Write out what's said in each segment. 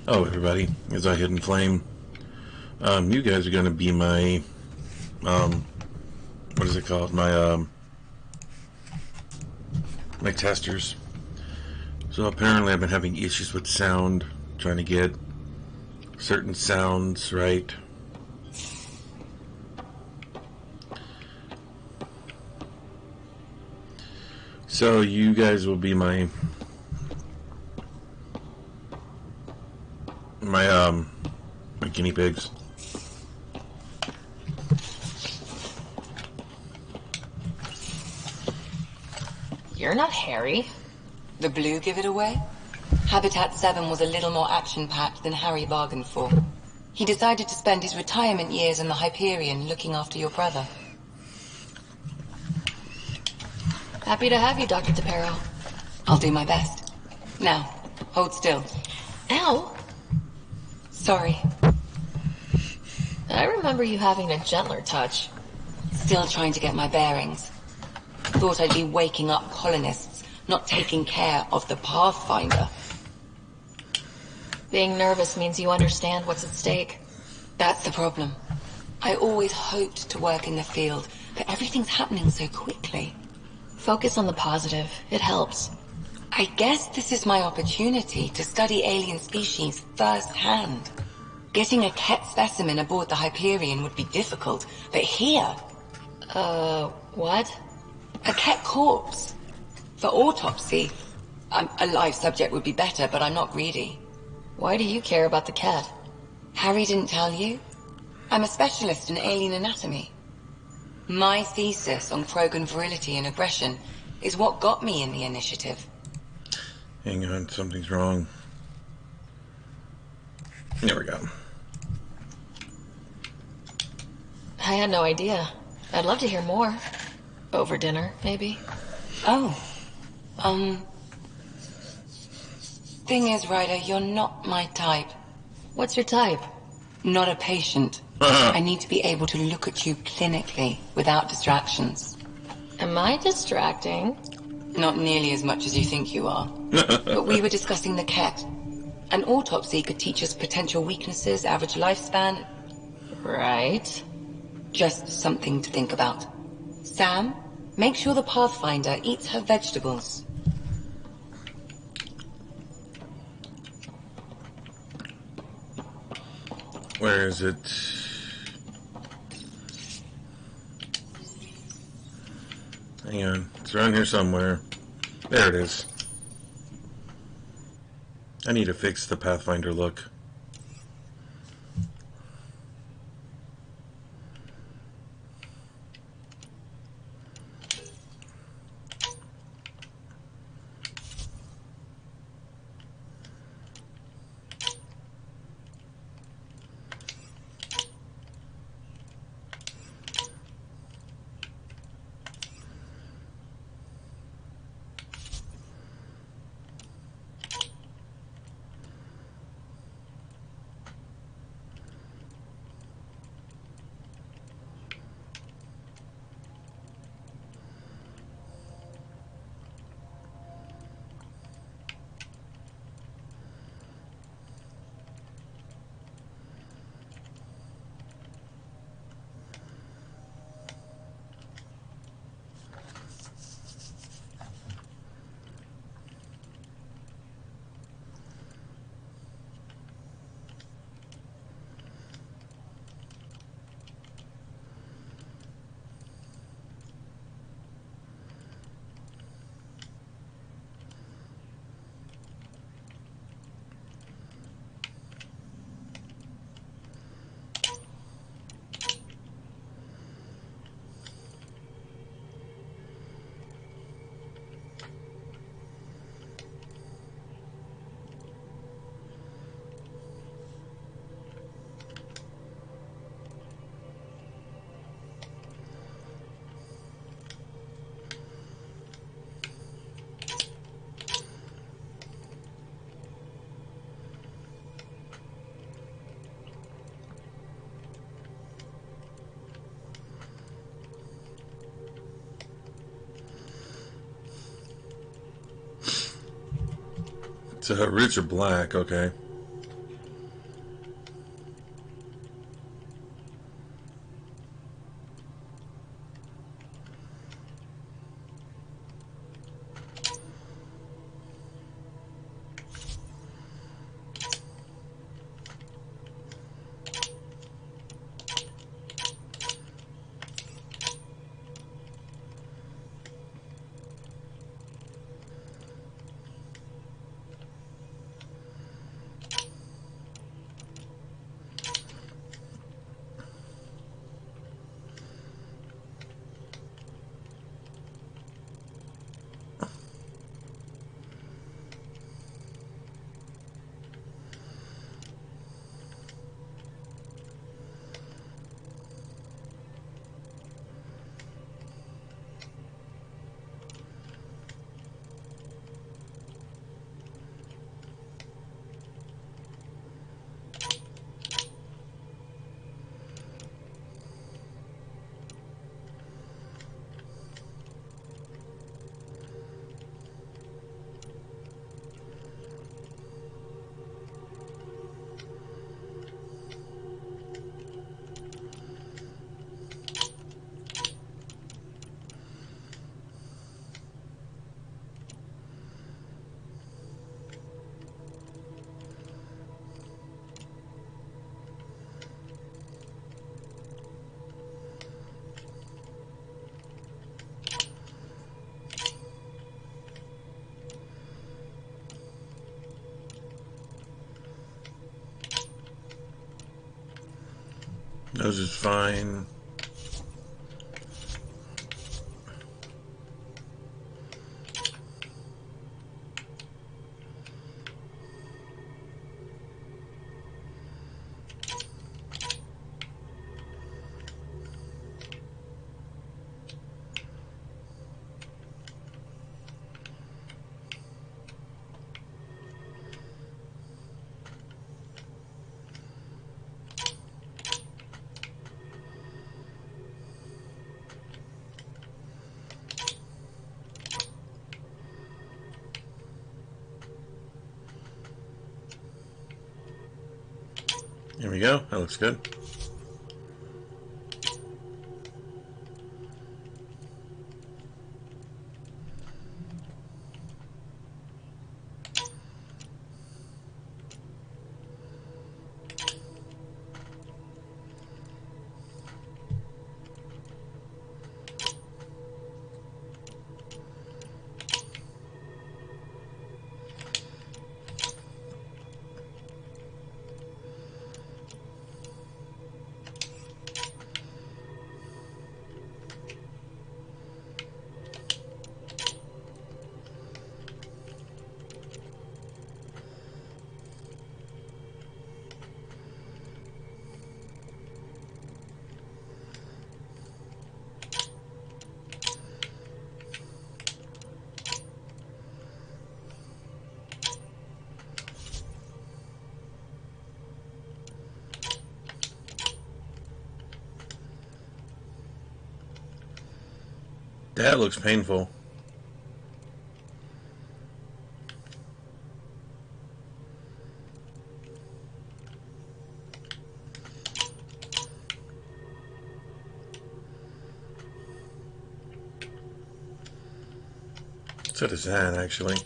Oh, everybody, it's a Hidden Flame. You guys are going to be my, what is it called? My testers. So apparently I've been having issues with sound, trying to get certain sounds right. So you guys will be my guinea pigs. You're not Harry. The blue give it away? Habitat 7 was a little more action-packed than Harry bargained for. He decided to spend his retirement years in the Hyperion looking after your brother. Happy to have you, Dr. DePero. I'll do my best. Now, hold still. Ow! Sorry. I remember you having a gentler touch. Still trying to get my bearings. Thought I'd be waking up colonists, not taking care of the Pathfinder. Being nervous means you understand what's at stake. That's the problem. I always hoped to work in the field, but everything's happening so quickly. Focus on the positive. It helps. I guess this is my opportunity to study alien species firsthand. Getting a Ket specimen aboard the Hyperion would be difficult, but here... what? A Ket corpse. For autopsy. A live subject would be better, but I'm not greedy. Why do you care about the cat? Harry didn't tell you? I'm a specialist in alien anatomy. My thesis on Krogan virility and aggression is what got me in the initiative. Hang on, something's wrong. There we go. I had no idea. I'd love to hear more. Over dinner, maybe? Oh. Thing is, Ryder, you're not my type. What's your type? Not a patient. I need to be able to look at you clinically, without distractions. Am I distracting? Not nearly as much as you think you are. But we were discussing the Ket. An autopsy could teach us potential weaknesses, average lifespan. Right. Just something to think about. Sam, make sure the Pathfinder eats her vegetables. Where is it? Hang on. It's around here somewhere. There it is. I need to fix the Pathfinder look. So rich or black, okay. Nose is fine. There we go. That looks good. That looks painful. So does that, actually.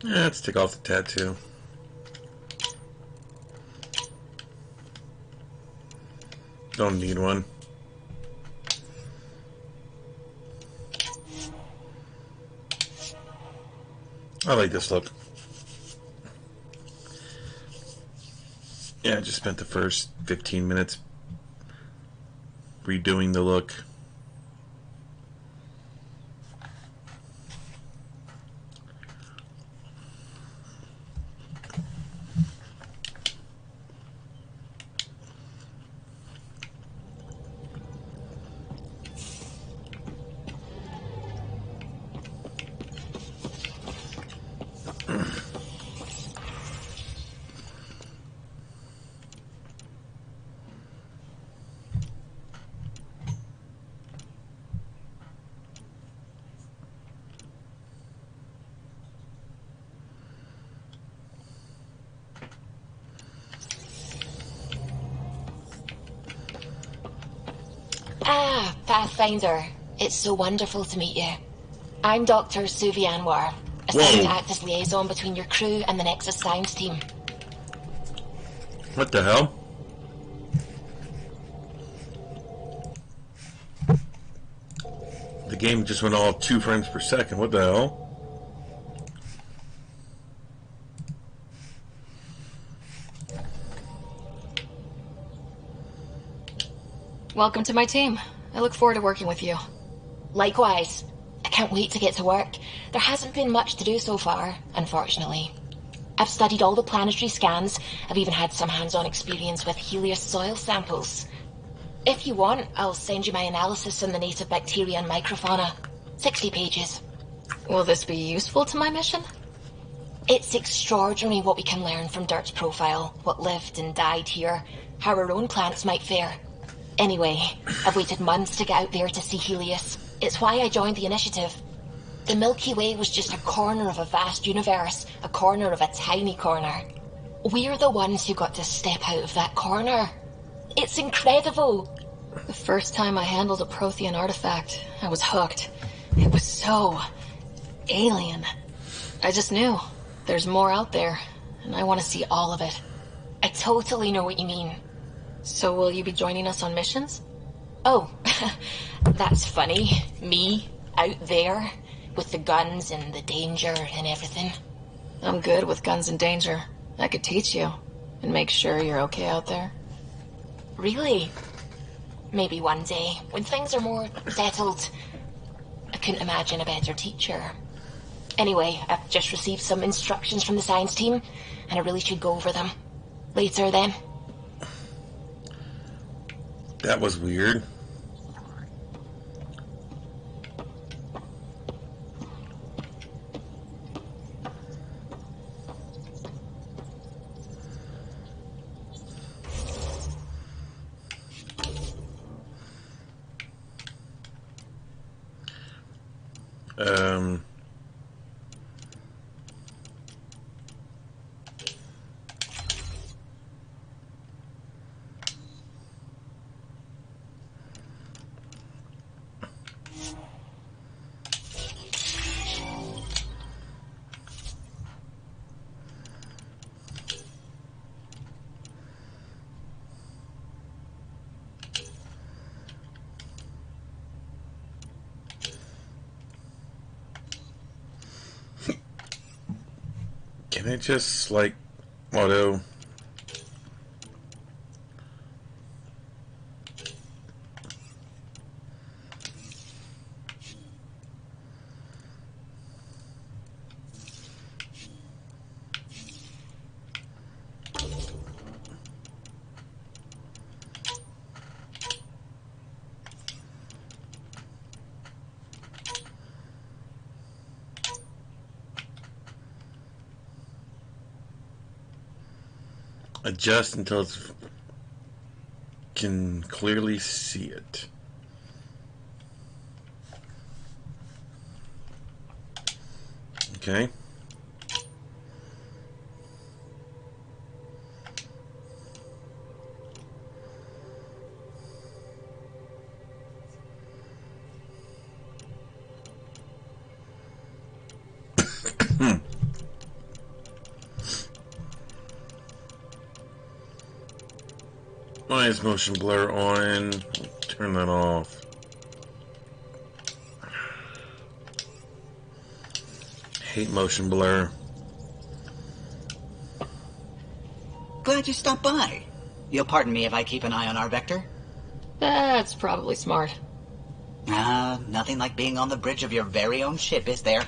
Yeah, let's take off the tattoo. Don't need one. I like this look. Yeah, I just spent the first 15 minutes redoing the look. Pathfinder. It's so wonderful to meet you. I'm Dr. Suvi Anwar, assigned to act as liaison between your crew and the Nexus Science team. What the hell? The game just went all 2 frames per second. What the hell? Welcome to my team. I look forward to working with you. Likewise. I can't wait to get to work. There hasn't been much to do so far, unfortunately. I've studied all the planetary scans. I've even had some hands-on experience with Helios soil samples. If you want, I'll send you my analysis on the native bacteria and microfauna. 60 pages. Will this be useful to my mission? It's extraordinary what we can learn from Dirt's profile, what lived and died here, how our own plants might fare. Anyway, I've waited months to get out there to see Helios. It's why I joined the initiative. The Milky Way was just a corner of a vast universe, a corner of a tiny corner. We're the ones who got to step out of that corner. It's incredible. The first time I handled a Prothean artifact, I was hooked. It was so alien. I just knew there's more out there, and I want to see all of it. I totally know what you mean. So will you be joining us on missions? Oh, that's funny. Me, out there, with the guns and the danger and everything. I'm good with guns and danger. I could teach you, and make sure you're okay out there. Really? Maybe one day, when things are more settled. I couldn't imagine a better teacher. Anyway, I've just received some instructions from the science team, and I really should go over them. Later then. That was weird. Can I just, like, auto... adjust until it can clearly see it. Okay. Why is motion blur on? Turn that off. Hate motion blur. Glad you stopped by. You'll pardon me if I keep an eye on our vector? That's probably smart. Nothing like being on the bridge of your very own ship, is there?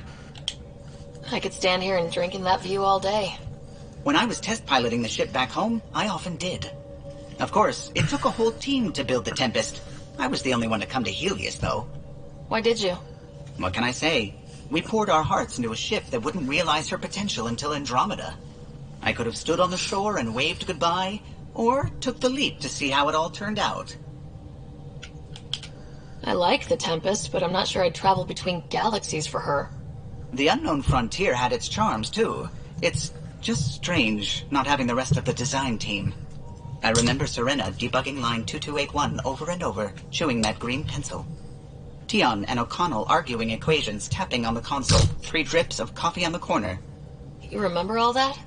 I could stand here and drink in that view all day. When I was test piloting the ship back home, I often did. Of course, it took a whole team to build the Tempest. I was the only one to come to Helios, though. Why did you? What can I say? We poured our hearts into a ship that wouldn't realize her potential until Andromeda. I could have stood on the shore and waved goodbye, or took the leap to see how it all turned out. I like the Tempest, but I'm not sure I'd travel between galaxies for her. The unknown frontier had its charms, too. It's just strange not having the rest of the design team. I remember Serena debugging line 2281 over and over, chewing that green pencil. Tion and O'Connell arguing equations, tapping on the console, 3 drips of coffee on the corner. You remember all that?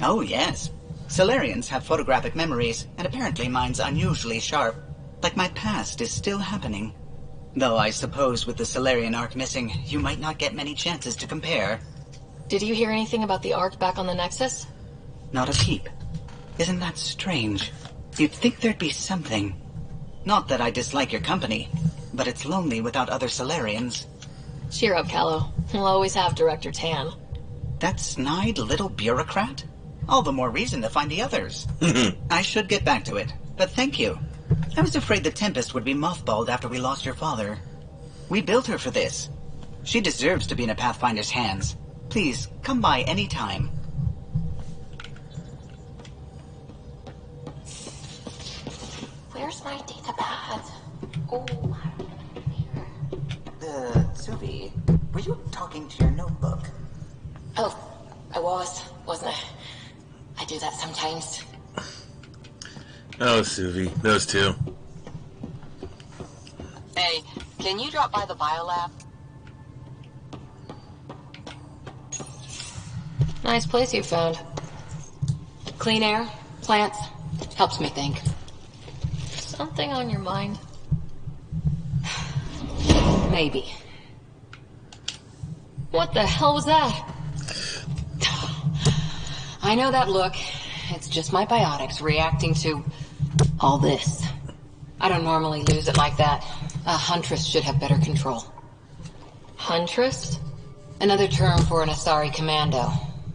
Oh, yes. Solarians have photographic memories, and apparently mine's unusually sharp. Like my past is still happening. Though I suppose with the Solarian arc missing, you might not get many chances to compare. Did you hear anything about the arc back on the Nexus? Not a peep. Isn't that strange? You'd think there'd be something. Not that I dislike your company, but it's lonely without other Solarians. Cheer up, Callow. We'll always have Director Tan. That snide little bureaucrat? All the more reason to find the others. I should get back to it, but thank you. I was afraid the Tempest would be mothballed after we lost your father. We built her for this. She deserves to be in a Pathfinder's hands. Please, come by any time. Where's my data pad? Oh, Subi, were you talking to your notebook? Oh, I wasn't I? I do that sometimes. Oh, Suvi, those two. Hey, can you drop by the biolab? Nice place you found. Clean air, plants, helps me think. Something on your mind? Maybe. What the hell was that? I know that look. It's just my biotics reacting to all this. I don't normally lose it like that. A huntress should have better control. Huntress? Another term for an Asari commando.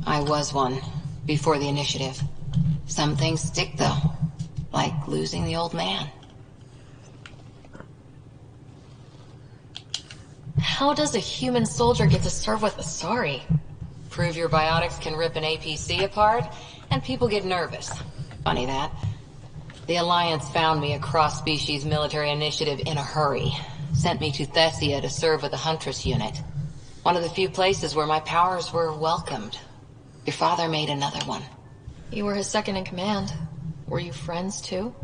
I was one, before the initiative. Some things stick, though. Like losing the old man. How does a human soldier get to serve with Asari? Prove your biotics can rip an APC apart, and people get nervous. Funny that. The Alliance found me a cross-species military initiative in a hurry. Sent me to Thessia to serve with the Huntress unit. One of the few places where my powers were welcomed. Your father made another one. You were his second in command. Were you friends, too?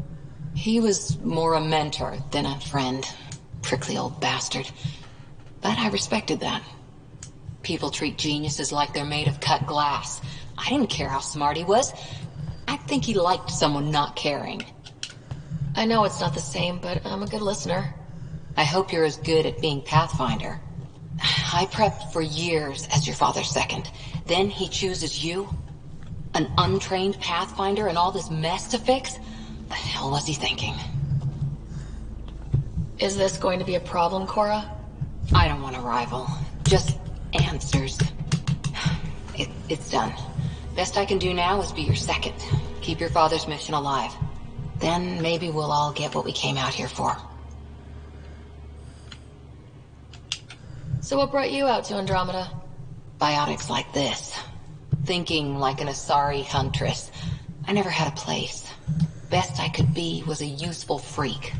He was more a mentor than a friend. Prickly old bastard. But I respected that. People treat geniuses like they're made of cut glass. I didn't care how smart he was. I think he liked someone not caring. I know it's not the same, but I'm a good listener. I hope you're as good at being Pathfinder. I prepped for years as your father's second. Then he chooses you? An untrained Pathfinder and all this mess to fix? The hell was he thinking? Is this going to be a problem, Cora? I don't want a rival. Just answers. It's done. Best I can do now is be your second. Keep your father's mission alive. Then maybe we'll all get what we came out here for. So what brought you out to Andromeda? Biotics like this. Thinking like an Asari huntress. I never had a place. Best I could be was a useful freak.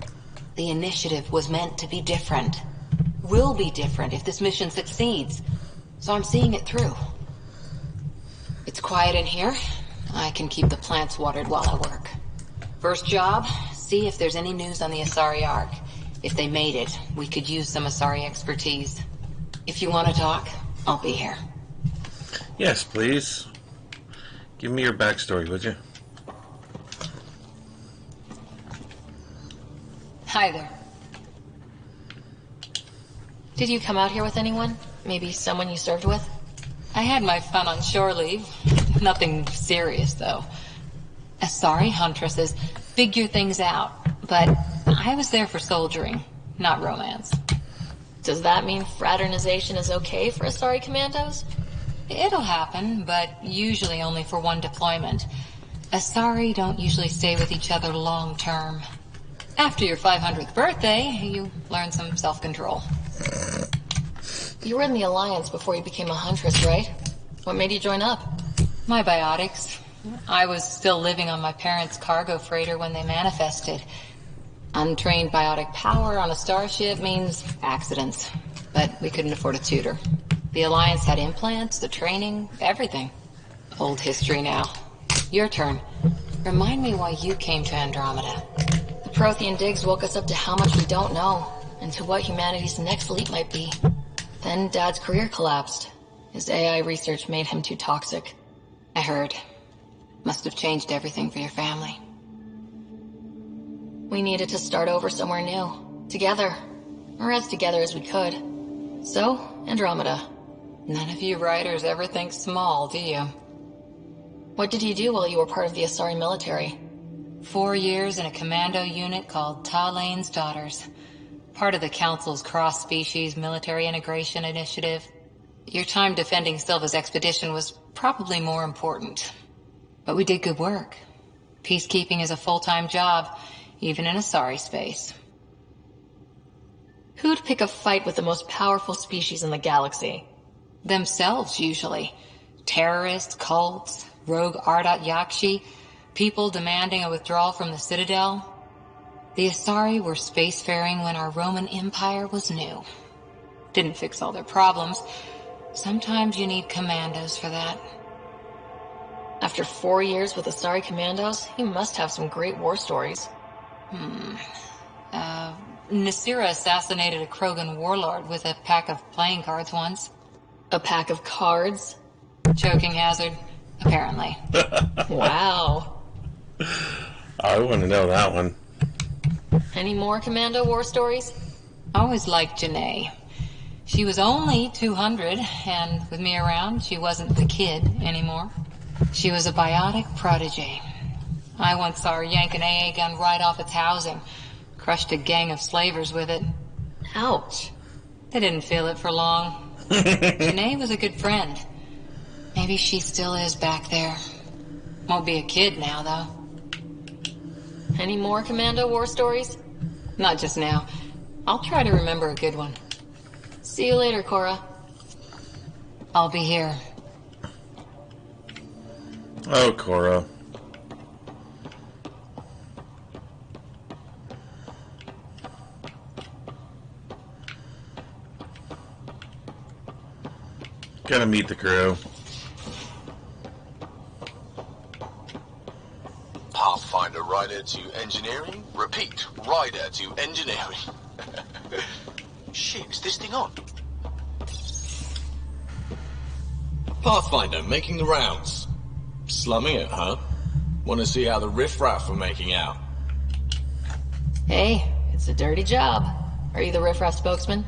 The initiative was meant to be different. Will be different if this mission succeeds. So I'm seeing it through. It's quiet in here. I can keep the plants watered while I work. First job, see if there's any news on the Asari Ark. If they made it, we could use some Asari expertise. If you want to talk, I'll be here. Yes, please. Give me your backstory, would you? Hi there. Did you come out here with anyone? Maybe someone you served with? I had my fun on shore leave. Nothing serious, though. Asari huntresses figure things out, but I was there for soldiering, not romance. Does that mean fraternization is okay for Asari commandos? It'll happen, but usually only for one deployment. Asari don't usually stay with each other long term. After your 500th birthday, you learn some self-control. You were in the Alliance before you became a huntress, right? What made you join up? My biotics. I was still living on my parents' cargo freighter when they manifested. Untrained biotic power on a starship means accidents. But we couldn't afford a tutor. The Alliance had implants, the training, everything. Old history now. Your turn. Remind me why you came to Andromeda. The Prothean digs woke us up to how much we don't know. into what humanity's next leap might be. Then Dad's career collapsed. His AI research made him too toxic. I heard. Must have changed everything for your family. We needed to start over somewhere new. Together. Or as together as we could. So, Andromeda. None of you writers ever think small, do you? What did you do while you were part of the Asari military? 4 years in a commando unit called Talane's Daughters. Part of the Council's cross-species military integration initiative. Your time defending Silva's expedition was probably more important. But we did good work. Peacekeeping is a full-time job, even in Asari space. Who'd pick a fight with the most powerful species in the galaxy? Themselves, usually. Terrorists, cults, rogue Ardat Yakshi, people demanding a withdrawal from the Citadel. The Asari were spacefaring when our Roman Empire was new. Didn't fix all their problems. Sometimes you need commandos for that. After 4 years with Asari commandos, you must have some great war stories. Nasira assassinated a Krogan warlord with a pack of playing cards once. A pack of cards? Choking hazard, apparently. Wow. I want to know that one. Any more commando war stories? Always liked Janae. She was only 200, and with me around, she wasn't the kid anymore. She was a biotic protege. I once saw her yank an AA gun right off its housing. Crushed a gang of slavers with it. Ouch. They didn't feel it for long. Janae was a good friend. Maybe she still is back there. Won't be a kid now, though. Any more commando war stories? Not just now. I'll try to remember a good one. See you later, Cora. I'll be here. Oh, Cora. Gotta meet the crew. Pathfinder rider to engineering. Repeat, rider to engineering. Shit, is this thing on? Pathfinder, making the rounds. Slumming it, huh? Want to see how the riffraff are making out? Hey, it's a dirty job. Are you the riffraff spokesman?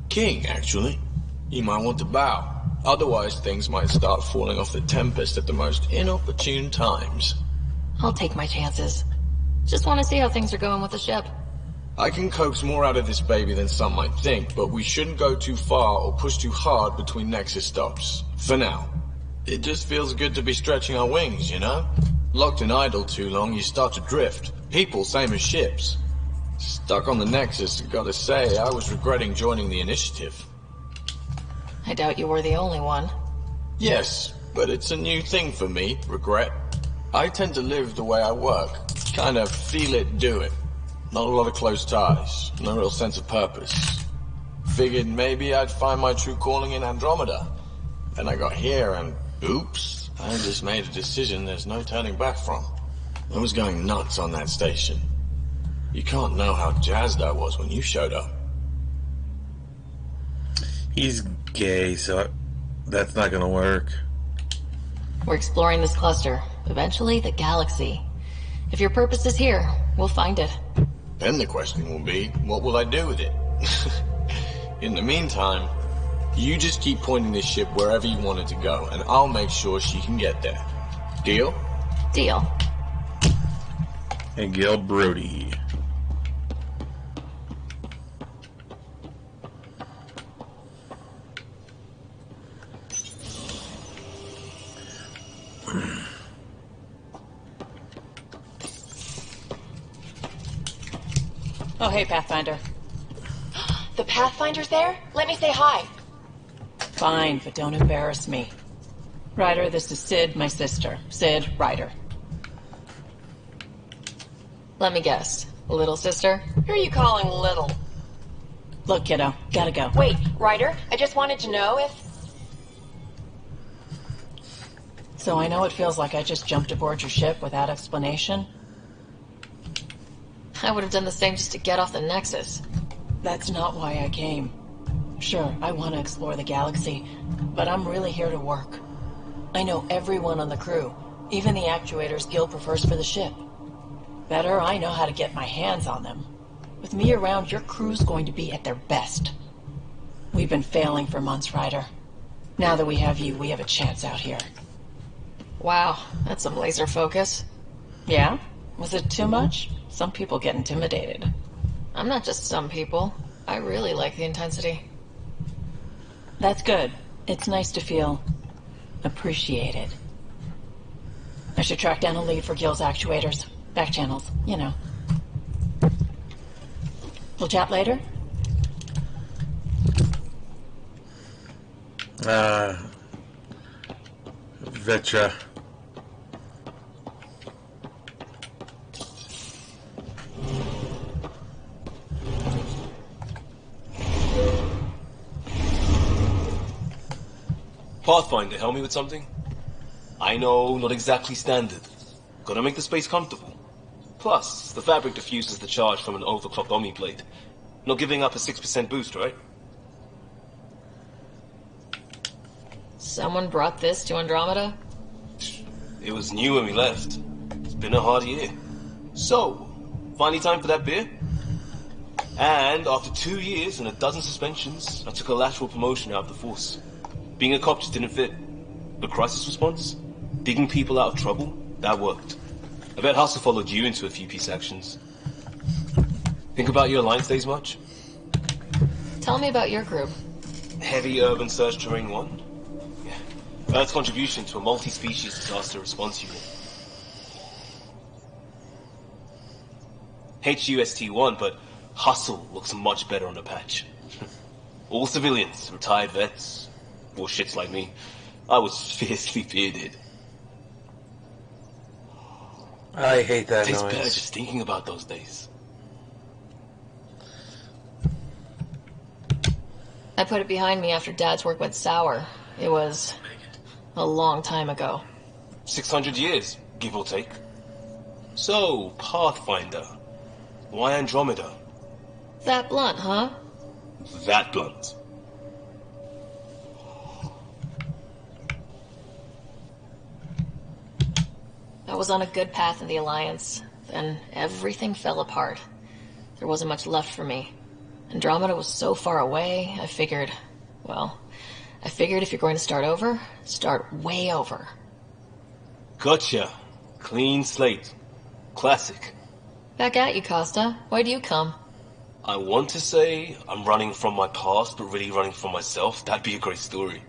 King, actually. You might want to bow. Otherwise, things might start falling off the Tempest at the most inopportune times. I'll take my chances. Just want to see how things are going with the ship. I can coax more out of this baby than some might think, but we shouldn't go too far or push too hard between Nexus stops. For now. It just feels good to be stretching our wings, you know? Locked and idle too long, you start to drift. People, same as ships. Stuck on the Nexus, gotta say, I was regretting joining the Initiative. I doubt you were the only one. Yes, but it's a new thing for me, regret. I tend to live the way I work. Kind of feel it, do it. Not a lot of close ties, no real sense of purpose. Figured maybe I'd find my true calling in Andromeda. Then I got here and, oops, I just made a decision there's no turning back from. I was going nuts on that station. You can't know how jazzed I was when you showed up. He's gay, so that's not gonna work. We're exploring this cluster. Eventually, the galaxy. If your purpose is here, we'll find it. Then the question will be, what will I do with it? In the meantime, you just keep pointing this ship wherever you want it to go, and I'll make sure she can get there. Deal? Deal. And Gil Brody. Oh, hey, Pathfinder. The Pathfinder's there? Let me say hi. Fine, but don't embarrass me. Ryder, this is Sid, my sister. Sid, Ryder. Let me guess. Little sister? Who are you calling little? Look, kiddo, gotta go. Wait, Ryder, I just wanted to know if... So I know it feels like I just jumped aboard your ship without explanation. I would have done the same just to get off the Nexus. That's not why I came. Sure, I want to explore the galaxy, but I'm really here to work. I know everyone on the crew, even the actuators Gil prefers for the ship. Better, I know how to get my hands on them. With me around, your crew's going to be at their best. We've been failing for months, Ryder. Now that we have you, we have a chance out here. Wow, that's some laser focus. Yeah? Was it too much? Some people get intimidated. I'm not just some people. I really like the intensity. That's good. It's nice to feel appreciated. I should track down a lead for Gil's actuators. Back channels, you know. We'll chat later? Vetra. Pathfinder, help me with something? I know, not exactly standard. Gotta make the space comfortable. Plus, the fabric diffuses the charge from an overclocked Omni blade. Not giving up a 6% boost, right? Someone brought this to Andromeda? It was new when we left. It's been a hard year. So, finally time for that beer? And after 2 years and a dozen suspensions, I took a lateral promotion out of the force. Being a cop just didn't fit. But crisis response? Digging people out of trouble? That worked. I bet Hustle followed you into a few peace actions. Think about your Alliance days much? Tell me about your group. Heavy Urban Search Terrain 1? Yeah. Earth's contribution to a multi-species disaster response unit. HUST-1, but Hustle looks much better on the patch. All civilians, retired vets, or shits like me. I was fiercely bearded. I hate that Tastes noise. better just thinking about those days. I put it behind me after Dad's work went sour. It was a long time ago. 600 years, give or take. So, Pathfinder. Why Andromeda? That blunt, huh? That blunt. I was on a good path in the Alliance. Then everything fell apart. There wasn't much left for me. Andromeda was so far away, I figured if you're going to start over, start way over. Gotcha. Clean slate. Classic. Back at you, Costa. Why'd you come? I want to say I'm running from my past, but really running from myself. That'd be a great story.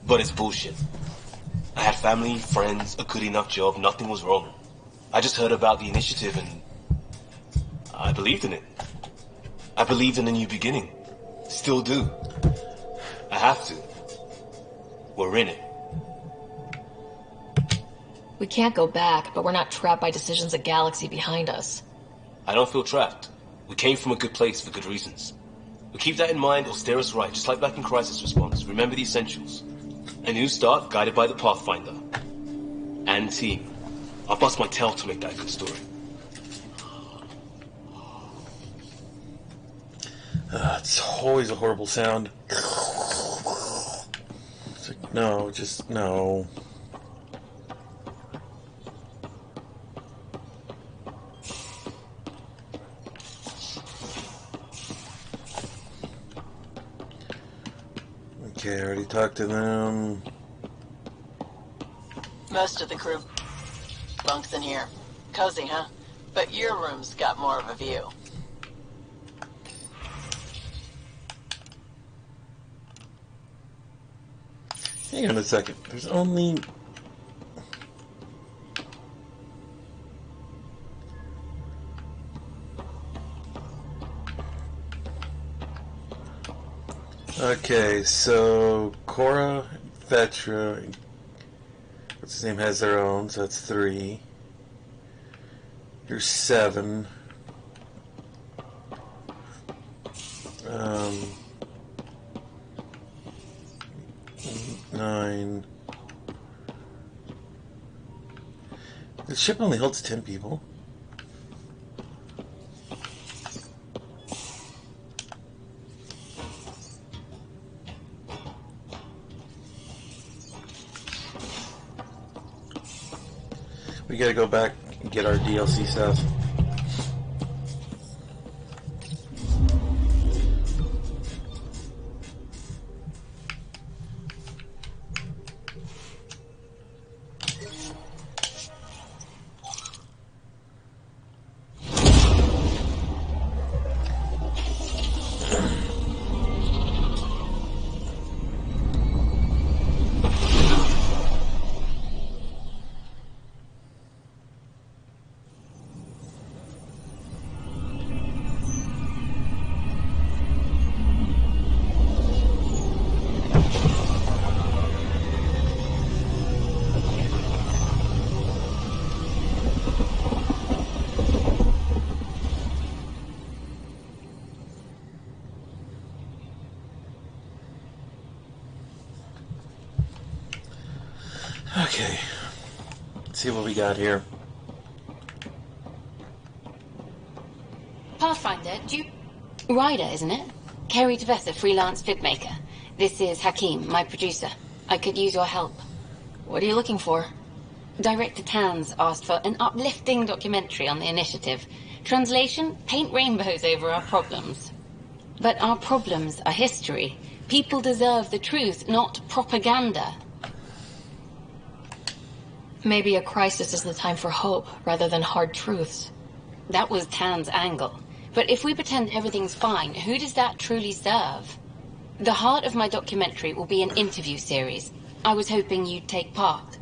But it's bullshit. I had family, friends, a good enough job, nothing was wrong. I just heard about the initiative and I believed in it. I believed in a new beginning. Still do. I have to. We're in it. We can't go back, but we're not trapped by decisions of galaxy behind us. I don't feel trapped. We came from a good place for good reasons. We keep that in mind or steer us right, just like back in Crisis Response. Remember the essentials. A new start guided by the Pathfinder. And team. I'll bust my tail to make that a good story. It's always a horrible sound. It's like, no, just no. Okay, I already talked to them. Most of the crew bunks in here. Cozy, huh? But your room's got more of a view. Hang on a second. There's only... Okay, so Cora, Vetra, what's his name, has their own, so that's 3. Here's 7. 9. The ship only holds 10 people. We gotta go back and get our DLC stuff. Okay, let's see what we got here. Pathfinder, do you... Ryder, isn't it? Kerry Tavessa, freelance vidmaker. This is Hakeem, my producer. I could use your help. What are you looking for? Director Tans asked for an uplifting documentary on the initiative. Translation, paint rainbows over our problems. But our problems are history. People deserve the truth, not propaganda. Maybe a crisis is the time for hope, rather than hard truths. That was Tan's angle. But if we pretend everything's fine, who does that truly serve? The heart of my documentary will be an interview series. I was hoping you'd take part.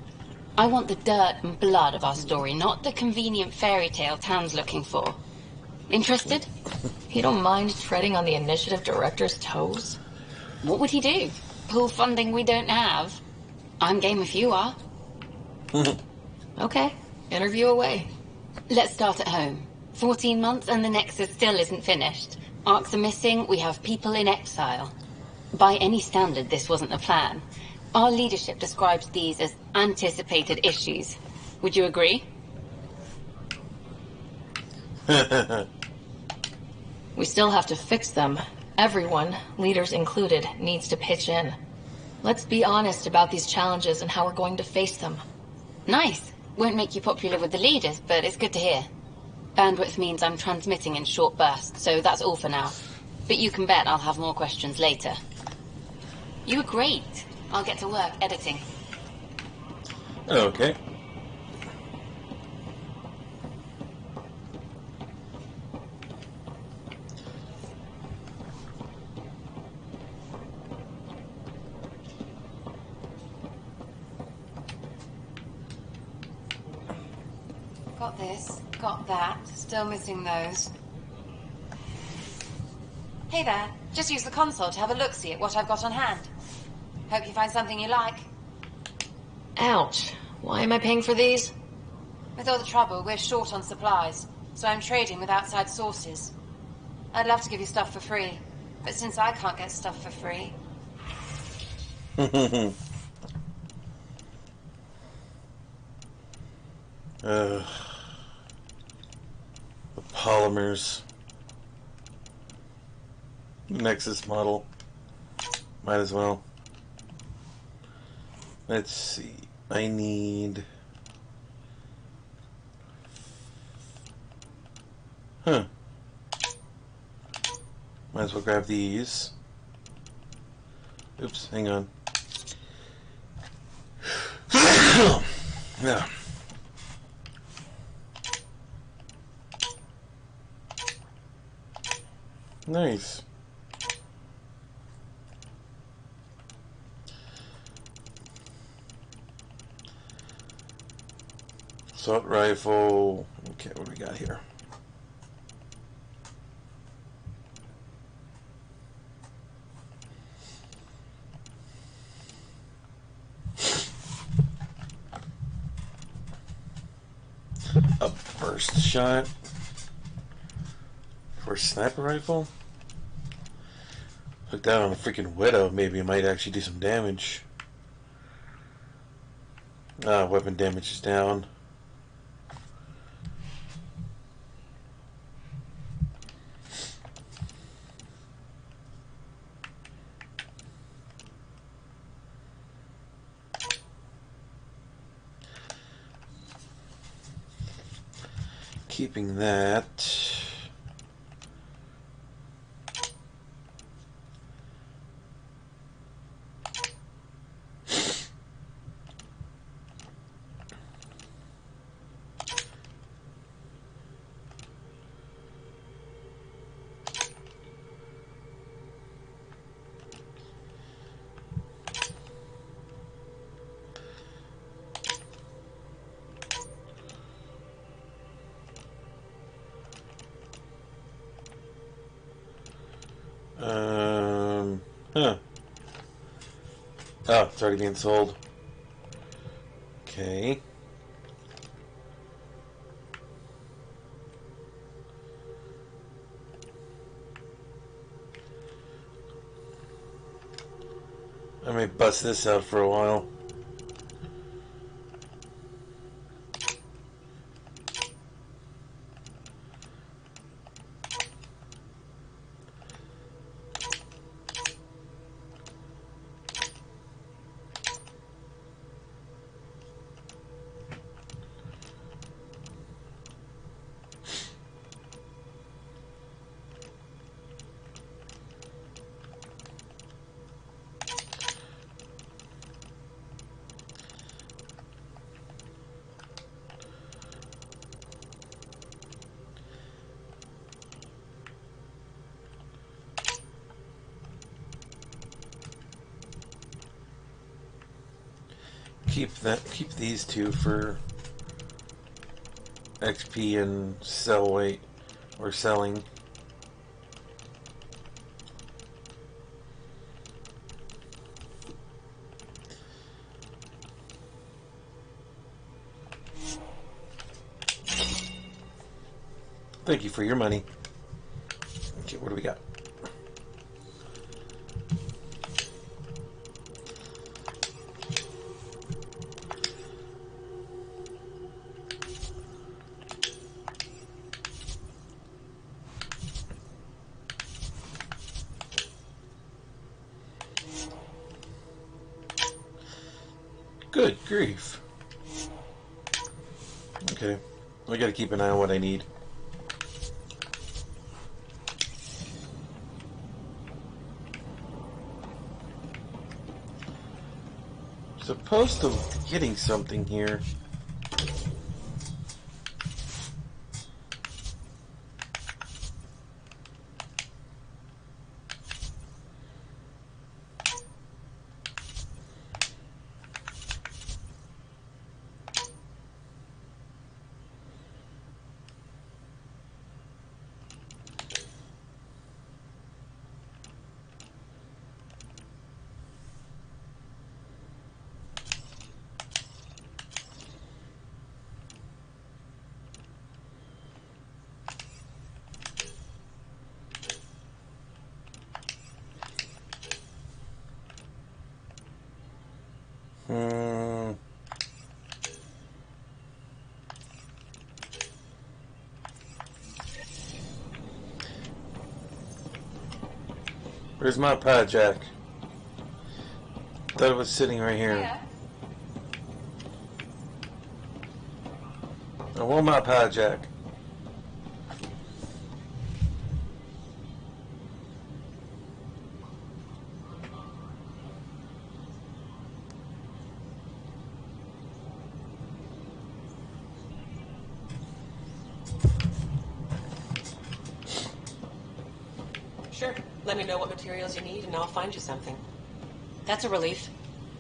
I want the dirt and blood of our story, not the convenient fairy tale Tan's looking for. Interested? You don't mind treading on the initiative director's toes? What would he do? Pull funding we don't have? I'm game if you are. Okay, interview away. Let's start at home. 14 months and the Nexus still isn't finished. Arcs are missing, we have people in exile. By any standard, this wasn't the plan. Our leadership describes these as anticipated issues. Would you agree? We still have to fix them. Everyone, leaders included, needs to pitch in. Let's be honest about these challenges and how we're going to face them. Nice. Won't make you popular with the leaders, but it's good to hear. Bandwidth means I'm transmitting in short bursts, so that's all for now. But you can bet I'll have more questions later. You were great. I'll get to work editing. Okay. Got this, got that, still missing those. Hey there, just use the console to have a look-see at what I've got on hand. Hope you find something you like. Ouch. Why am I paying for these? With all the trouble, we're short on supplies, so I'm trading with outside sources. I'd love to give you stuff for free, but since I can't get stuff for free... The polymers. Nexus model. Might as well. Let's see. I need... Might as well grab these. Oops, hang on. Yeah. Nice. Assault rifle. Okay, what do we got here? A burst shot for a sniper rifle. Hook that on a freaking Widow, maybe it might actually do some damage. Weapon damage is down. keeping that. Oh, it's already being sold. Okay. I may bust this out for a while. Keep these two for XP and sell weight or selling. Thank you for your money. Okay, what do we got? Good grief. Okay. I gotta keep an eye on what I need. Supposed to be getting something here. Where's my pie jack? Thought it was sitting right here. Yeah. I want my pie jack. Sure. Let me know what materials you need and I'll find you something. That's a relief.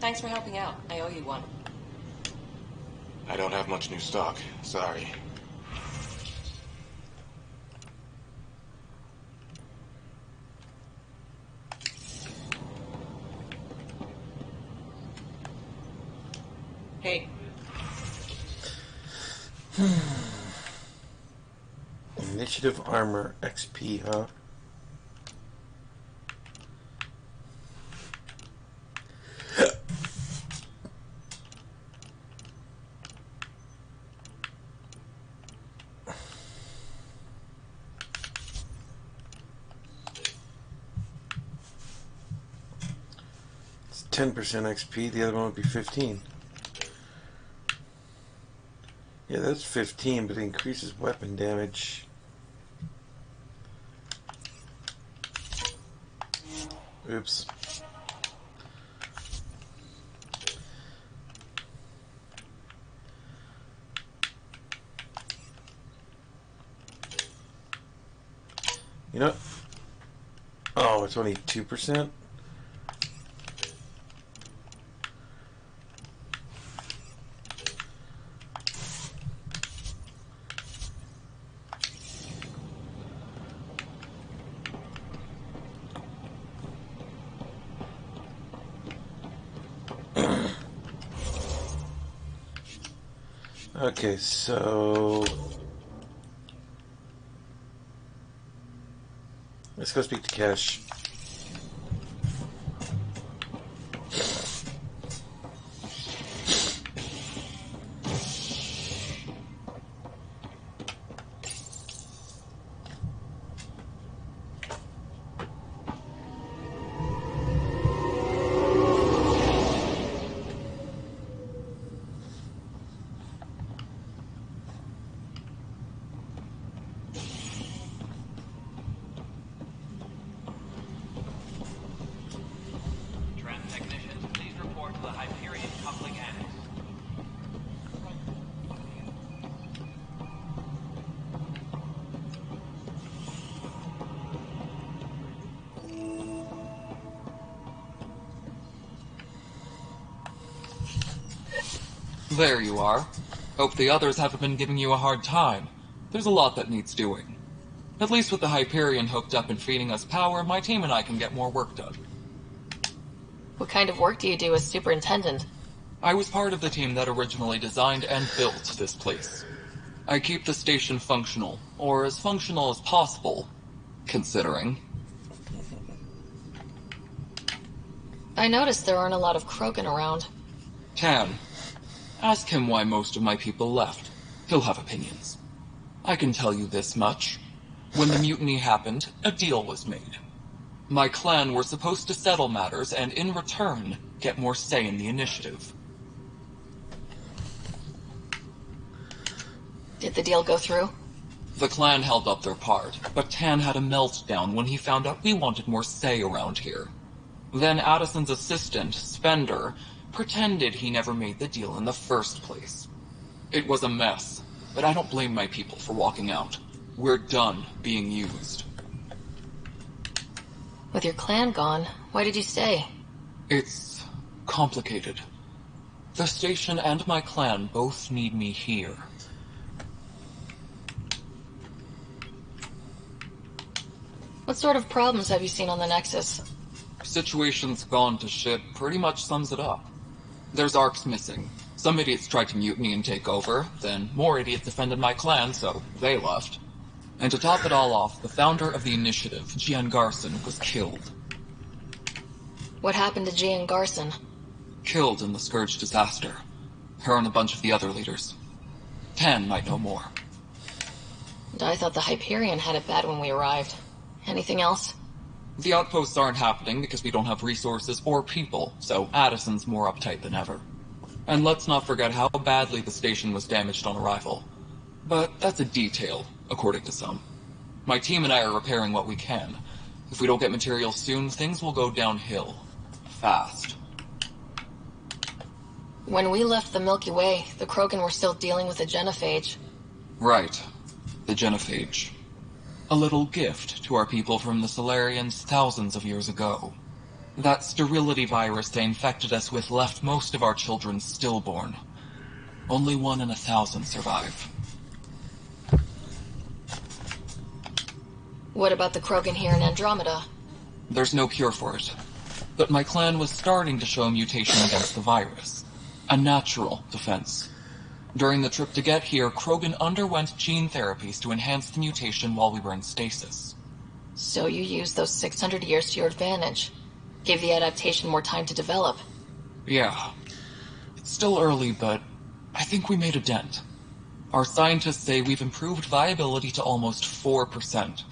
Thanks for helping out. I owe you one. I don't have much new stock. Sorry. Hey. Initiative armor XP, huh? It's 10% XP, the other one would be 15. Yeah, that's 15, but it increases weapon damage. Oops. You know, oh, it's only 2%. Okay, so let's go speak to Cash. There you are. Hope the others haven't been giving you a hard time. There's a lot that needs doing. At least with the Hyperion hooked up and feeding us power, my team and I can get more work done. What kind of work do you do as superintendent? I was part of the team that originally designed and built this place. I keep the station functional, or as functional as possible, considering. I noticed there aren't a lot of Krogan around. Tan. Ask him why most of my people left. He'll have opinions. I can tell you this much. When the mutiny happened, a deal was made. My clan were supposed to settle matters and, in return, get more say in the initiative. Did the deal go through? The clan held up their part, but Tan had a meltdown when he found out we wanted more say around here. Then Addison's assistant, Spender, pretended he never made the deal in the first place. It was a mess, but I don't blame my people for walking out. We're done being used. With your clan gone, why did you stay? It's complicated. The station and my clan both need me here. What sort of problems have you seen on the Nexus? Situation's gone to shit pretty much sums it up. There's arcs missing. Some idiots tried to mutiny and take over, then more idiots defended my clan, so they left. And to top it all off, the founder of the initiative, Gian Garson, was killed. What happened to Gian Garson? Killed in the Scourge disaster. Her and a bunch of the other leaders. Tan might know more. And I thought the Hyperion had it bad when we arrived. Anything else? The outposts aren't happening because we don't have resources or people, so Addison's more uptight than ever. And let's not forget how badly the station was damaged on arrival. But that's a detail, according to some. My team and I are repairing what we can. If we don't get materials soon, things will go downhill. Fast. When we left the Milky Way, the Krogan were still dealing with the genophage. Right. The genophage. A little gift to our people from the Solarians thousands of years ago. That sterility virus they infected us with left most of our children stillborn. Only 1 in 1,000 survive. What about the Krogan here in Andromeda? There's no cure for it. But my clan was starting to show a mutation against the virus. A natural defense. During the trip to get here, Krogan underwent gene therapies to enhance the mutation while we were in stasis. So you used those 600 years to your advantage. Gave the adaptation more time to develop. Yeah. It's still early, but I think we made a dent. Our scientists say we've improved viability to almost 4%,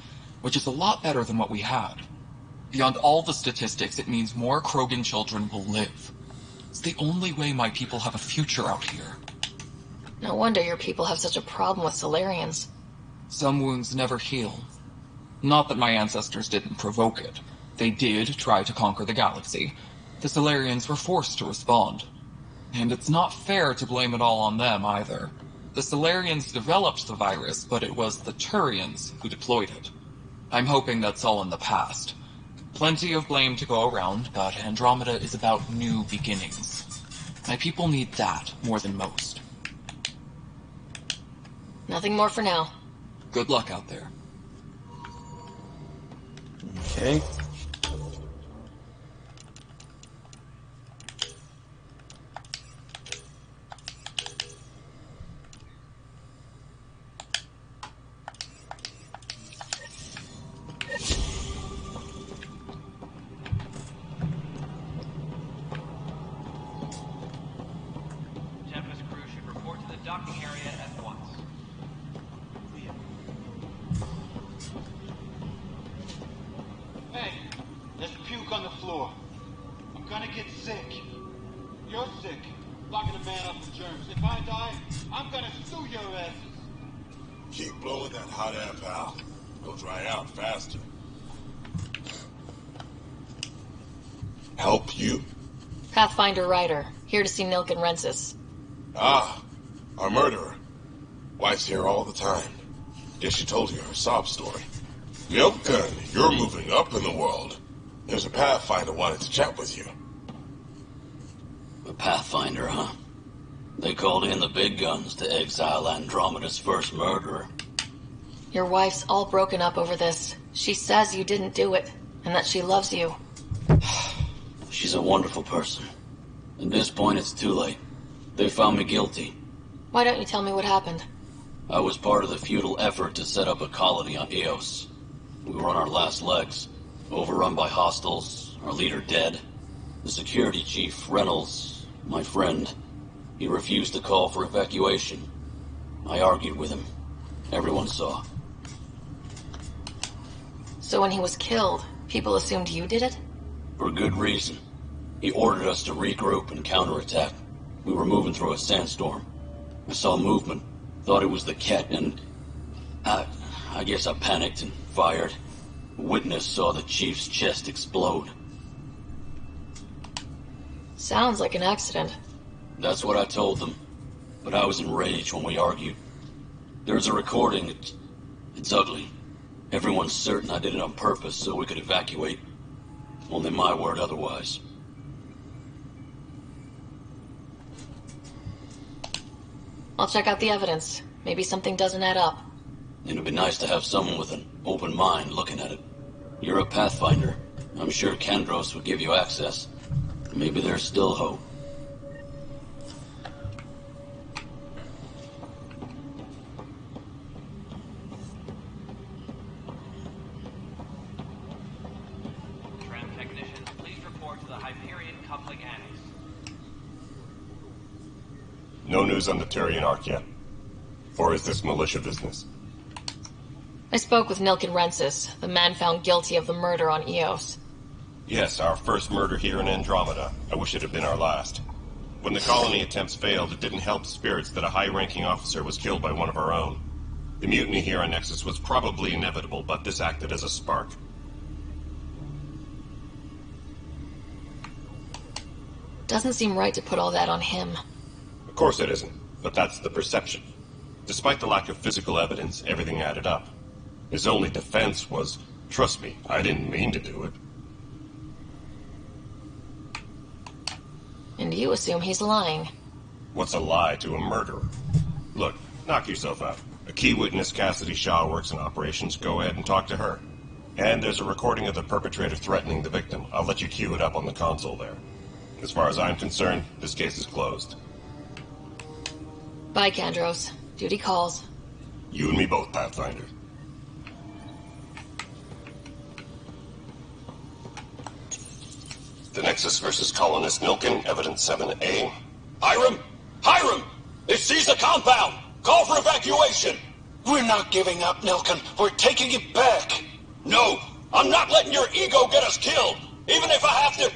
which is a lot better than what we had. Beyond all the statistics, it means more Krogan children will live. It's the only way my people have a future out here. No wonder your people have such a problem with Solarians. Some wounds never heal. Not that my ancestors didn't provoke it. They did try to conquer the galaxy. The Solarians were forced to respond. And it's not fair to blame it all on them, either. The Solarians developed the virus, but it was the Turians who deployed it. I'm hoping that's all in the past. Plenty of blame to go around, but Andromeda is about new beginnings. My people need that more than most. Nothing more for now. Good luck out there. Okay. Tempest crew should report to the docking area at once. Hey, there's puke on the floor. I'm gonna get sick. You're sick. Locking a man up with germs. If I die, I'm gonna sue your asses. Keep blowing that hot air, pal. It'll dry out faster. Help you? Pathfinder Ryder, here to see Nilken Rensis. Ah, our murderer. Wife's here all the time. Guess she told you her sob story. Nilken, you're moving up in the world. There's a Pathfinder wanted to chat with you. A Pathfinder, huh? They called in the big guns to exile Andromeda's first murderer. Your wife's all broken up over this. She says you didn't do it, and that she loves you. She's a wonderful person. At this point, it's too late. They found me guilty. Why don't you tell me what happened? I was part of the futile effort to set up a colony on Eos. We were on our last legs, overrun by hostiles, our leader dead. The security chief, Reynolds, my friend, he refused to call for evacuation. I argued with him. Everyone saw. So when he was killed, people assumed you did it? For good reason. He ordered us to regroup and counterattack. We were moving through a sandstorm. I saw movement, thought it was the Ket, and I guess I panicked and fired. A witness saw the chief's chest explode. Sounds like an accident. That's what I told them. But I was enraged when we argued. There's a recording. It's ugly. Everyone's certain I did it on purpose so we could evacuate. Only my word otherwise. I'll check out the evidence. Maybe something doesn't add up. It'd be nice to have someone with an open mind looking at it. You're a Pathfinder. I'm sure Kandros would give you access. Maybe there's still hope. Tram technicians, please report to the Hyperion Coupling Annex. No news on the Turian Ark yet? Or is this militia business? I spoke with Nilken Rensis, the man found guilty of the murder on Eos. Yes, our first murder here in Andromeda. I wish it had been our last. When the colony attempts failed, it didn't help spirits that a high-ranking officer was killed by one of our own. The mutiny here on Nexus was probably inevitable, but this acted as a spark. Doesn't seem right to put all that on him. Of course it isn't, but that's the perception. Despite the lack of physical evidence, everything added up. His only defense was, trust me, I didn't mean to do it. And you assume he's lying. What's a lie to a murderer? Look, knock yourself out. A key witness, Cassidy Shaw, works in operations. Go ahead and talk to her. And there's a recording of the perpetrator threatening the victim. I'll let you cue it up on the console there. As far as I'm concerned, this case is closed. Bye, Kandros. Duty calls. You and me both, Pathfinder. The Nexus versus Colonist Nilken, Evidence 7A. Hiram! Hiram! They've seized the compound! Call for evacuation! We're not giving up, Nilken. We're taking it back. No! I'm not letting your ego get us killed! Even if I have to...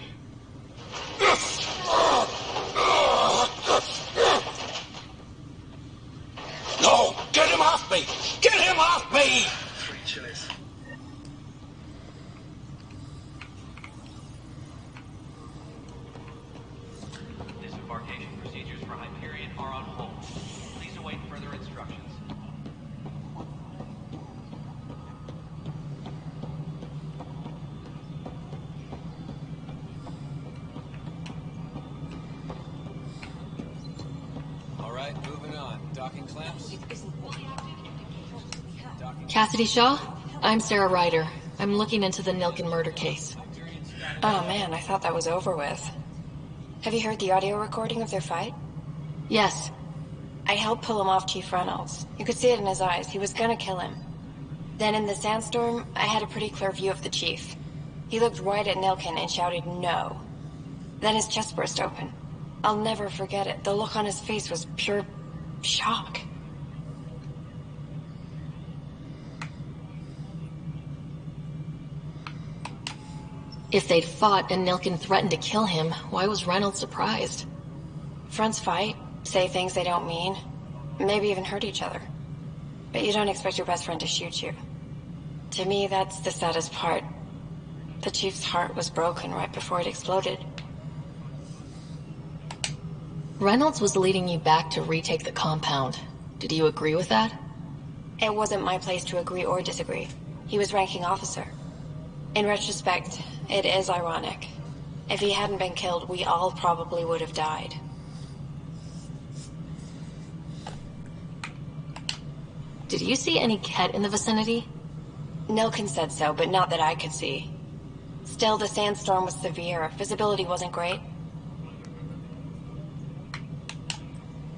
Docking clamps. Cassidy Shaw? I'm Sarah Ryder. I'm looking into the Nilken murder case. Oh man, I thought that was over with. Have you heard the audio recording of their fight? Yes. I helped pull him off Chief Reynolds. You could see it in his eyes. He was gonna kill him. Then in the sandstorm, I had a pretty clear view of the chief. He looked right at Nilken and shouted no. Then his chest burst open. I'll never forget it. The look on his face was pure shock. If they'd fought and Nilken threatened to kill him, why was Reynolds surprised? Fronts fight, say things they don't mean, maybe even hurt each other. But you don't expect your best friend to shoot you. To me, that's the saddest part. The chief's heart was broken right before it exploded. Reynolds was leading you back to retake the compound. Did you agree with that? It wasn't my place to agree or disagree. He was ranking officer. In retrospect, it is ironic. If he hadn't been killed, we all probably would have died. Did you see any Ket in the vicinity? Nilken said so, but not that I could see. Still, the sandstorm was severe. Visibility wasn't great.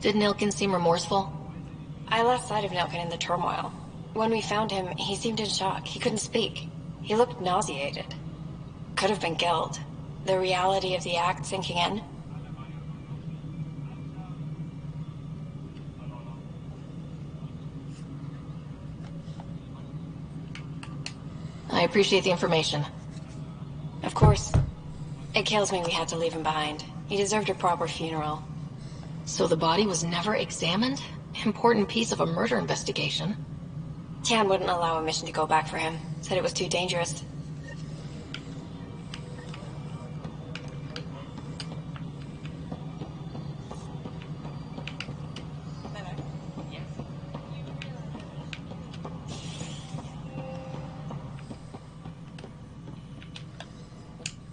Did Nilken seem remorseful? I lost sight of Nilken in the turmoil. When we found him, he seemed in shock. He couldn't speak. He looked nauseated. Could have been guilt. The reality of the act sinking in. I appreciate the information. Of course. It kills me we had to leave him behind. He deserved a proper funeral. So the body was never examined? Important piece of a murder investigation. Tian wouldn't allow a mission to go back for him. Said it was too dangerous.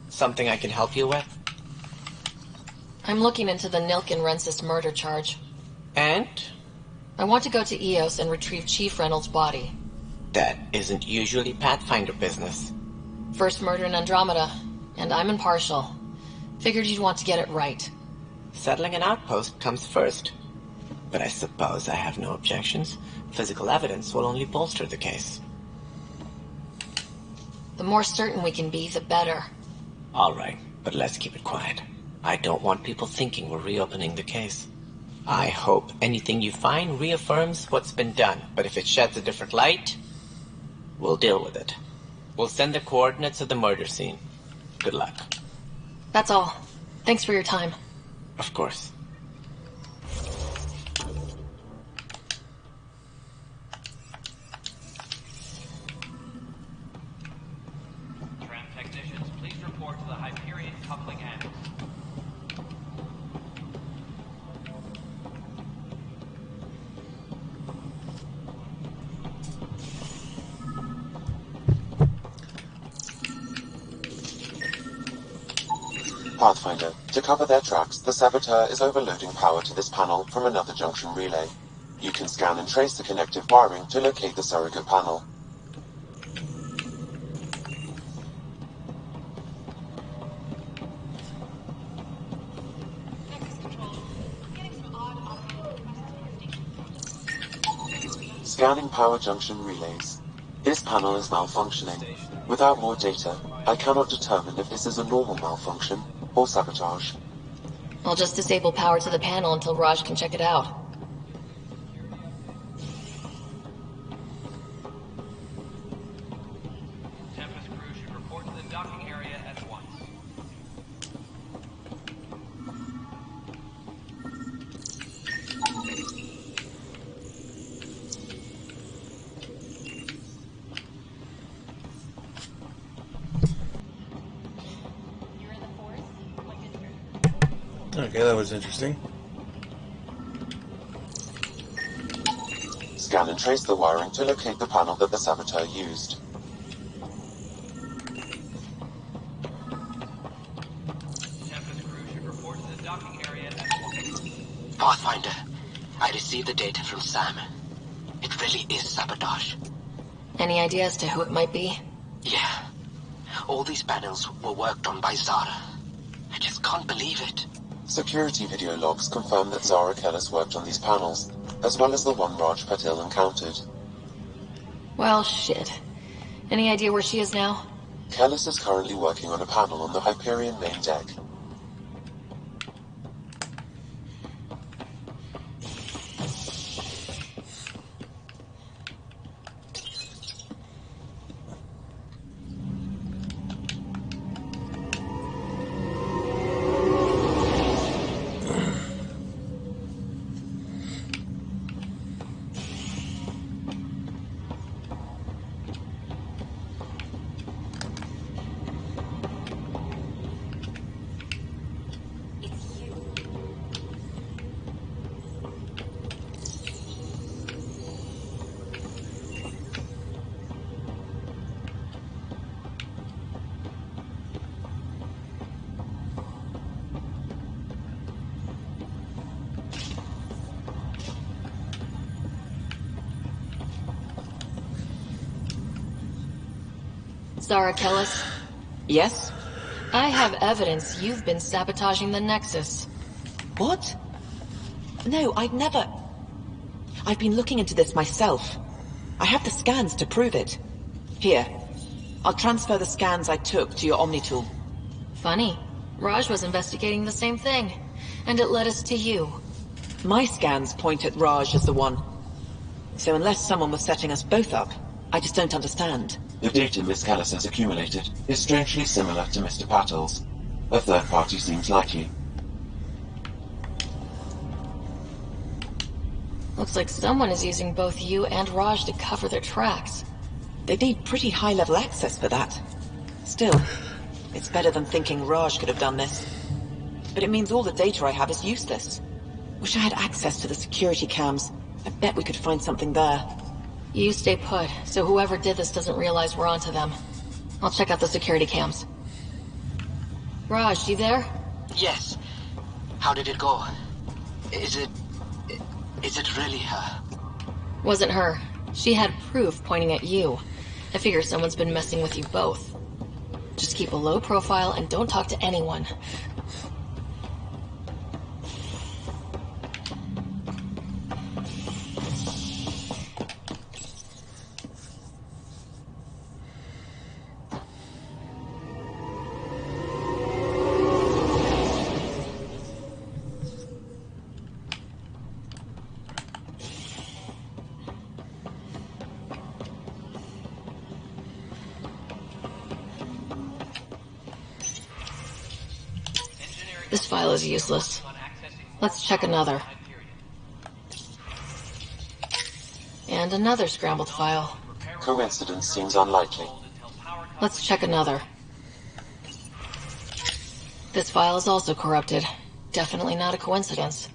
Something I can help you with? I'm looking into the Nilken-Rensis murder charge. And? I want to go to EOS and retrieve Chief Reynolds' body. That isn't usually Pathfinder business. First murder in Andromeda, and I'm impartial. Figured you'd want to get it right. Settling an outpost comes first. But I suppose I have no objections. Physical evidence will only bolster the case. The more certain we can be, the better. All right, but let's keep it quiet. I don't want people thinking we're reopening the case. I hope anything you find reaffirms what's been done, but if it sheds a different light, we'll deal with it. We'll send the coordinates of the murder scene. Good luck. That's all. Thanks for your time. Of course. Tram technicians, please report to the Hyperion coupling end. Pathfinder, to cover their tracks, the Saboteur is overloading power to this panel from another junction relay. You can scan and trace the connective wiring to locate the surrogate panel. Scanning power junction relays. This panel is malfunctioning. Without more data, I cannot determine if this is a normal malfunction or sabotage. I'll just disable power to the panel until Raj can check it out. Tempest crew should report to the docking area at once. Okay, that was interesting. Scan and trace the wiring to locate the panel that the Saboteur used. Tempest crew should report to the docking area at once. Pathfinder, I received the data from Sam. It really is sabotage. Any idea as to who it might be? Yeah. All these panels were worked on by Zara. I just can't believe it. Security video logs confirm that Zara Kellis worked on these panels, as well as the one Raj Patil encountered. Well, shit. Any idea where she is now? Kellis is currently working on a panel on the Hyperion main deck. Zara Kellis? Yes? I have evidence you've been sabotaging the Nexus. What? No, I'd never... I've been looking into this myself. I have the scans to prove it. Here. I'll transfer the scans I took to your Omni tool. Funny. Raj was investigating the same thing, and it led us to you. My scans point at Raj as the one. So unless someone was setting us both up, I just don't understand. The data Miss Kellis has accumulated is strangely similar to Mr. Patil's. A third party seems likely. Looks like someone is using both you and Raj to cover their tracks. They'd need pretty high-level access for that. Still, it's better than thinking Raj could have done this. But it means all the data I have is useless. Wish I had access to the security cams. I bet we could find something there. You stay put, so whoever did this doesn't realize we're onto them. I'll check out the security cams. Raj, you there? Yes. How did it go? Is it really her? Wasn't her. She had proof pointing at you. I figure someone's been messing with you both. Just keep a low profile and don't talk to anyone. This file is useless. Let's check another. And another scrambled file. Coincidence seems unlikely. Let's check another. This file is also corrupted. Definitely not a coincidence.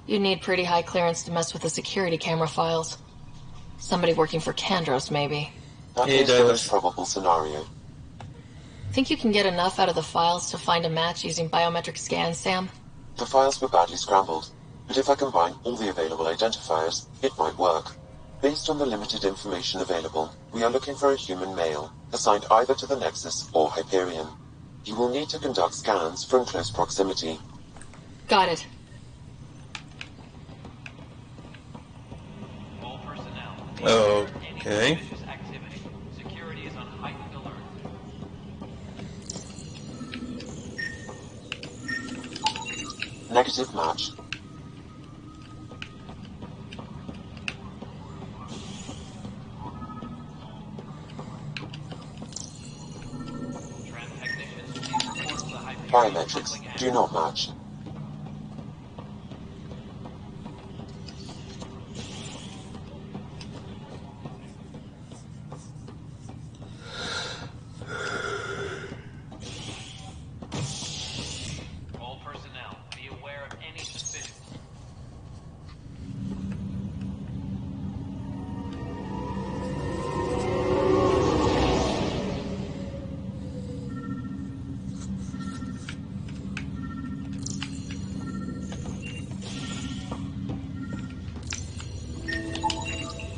You need pretty high clearance to mess with the security camera files. Somebody working for Kandros, maybe. That is the most probable scenario. Think you can get enough out of the files to find a match using biometric scans, Sam? The files were badly scrambled, but if I combine all the available identifiers, it might work. Based on the limited information available, we are looking for a human male, assigned either to the Nexus or Hyperion. You will need to conduct scans from close proximity. Got it. All personnel. Okay. Security is on heightened alert. Negative match. Biometrics do not match. All personnel, be aware of any suspicion.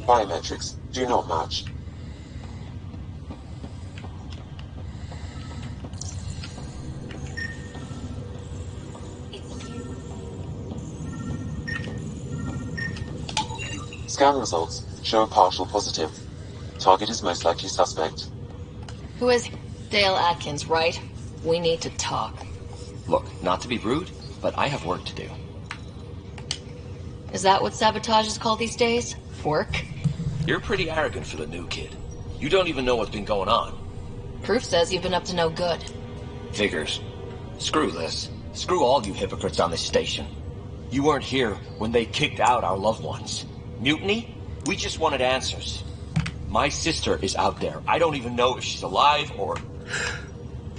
Biometrics do not match. Scan results show a partial positive. Target is most likely suspect. Who is Dale Atkins, right? We need to talk. Look, not to be rude, but I have work to do. Is that what sabotage is called these days? Work? You're pretty arrogant for the new kid. You don't even know what's been going on. Proof says you've been up to no good. Figures. Screw this. Screw all you hypocrites on this station. You weren't here when they kicked out our loved ones. Mutiny? We just wanted answers. My sister is out there. I don't even know if she's alive or...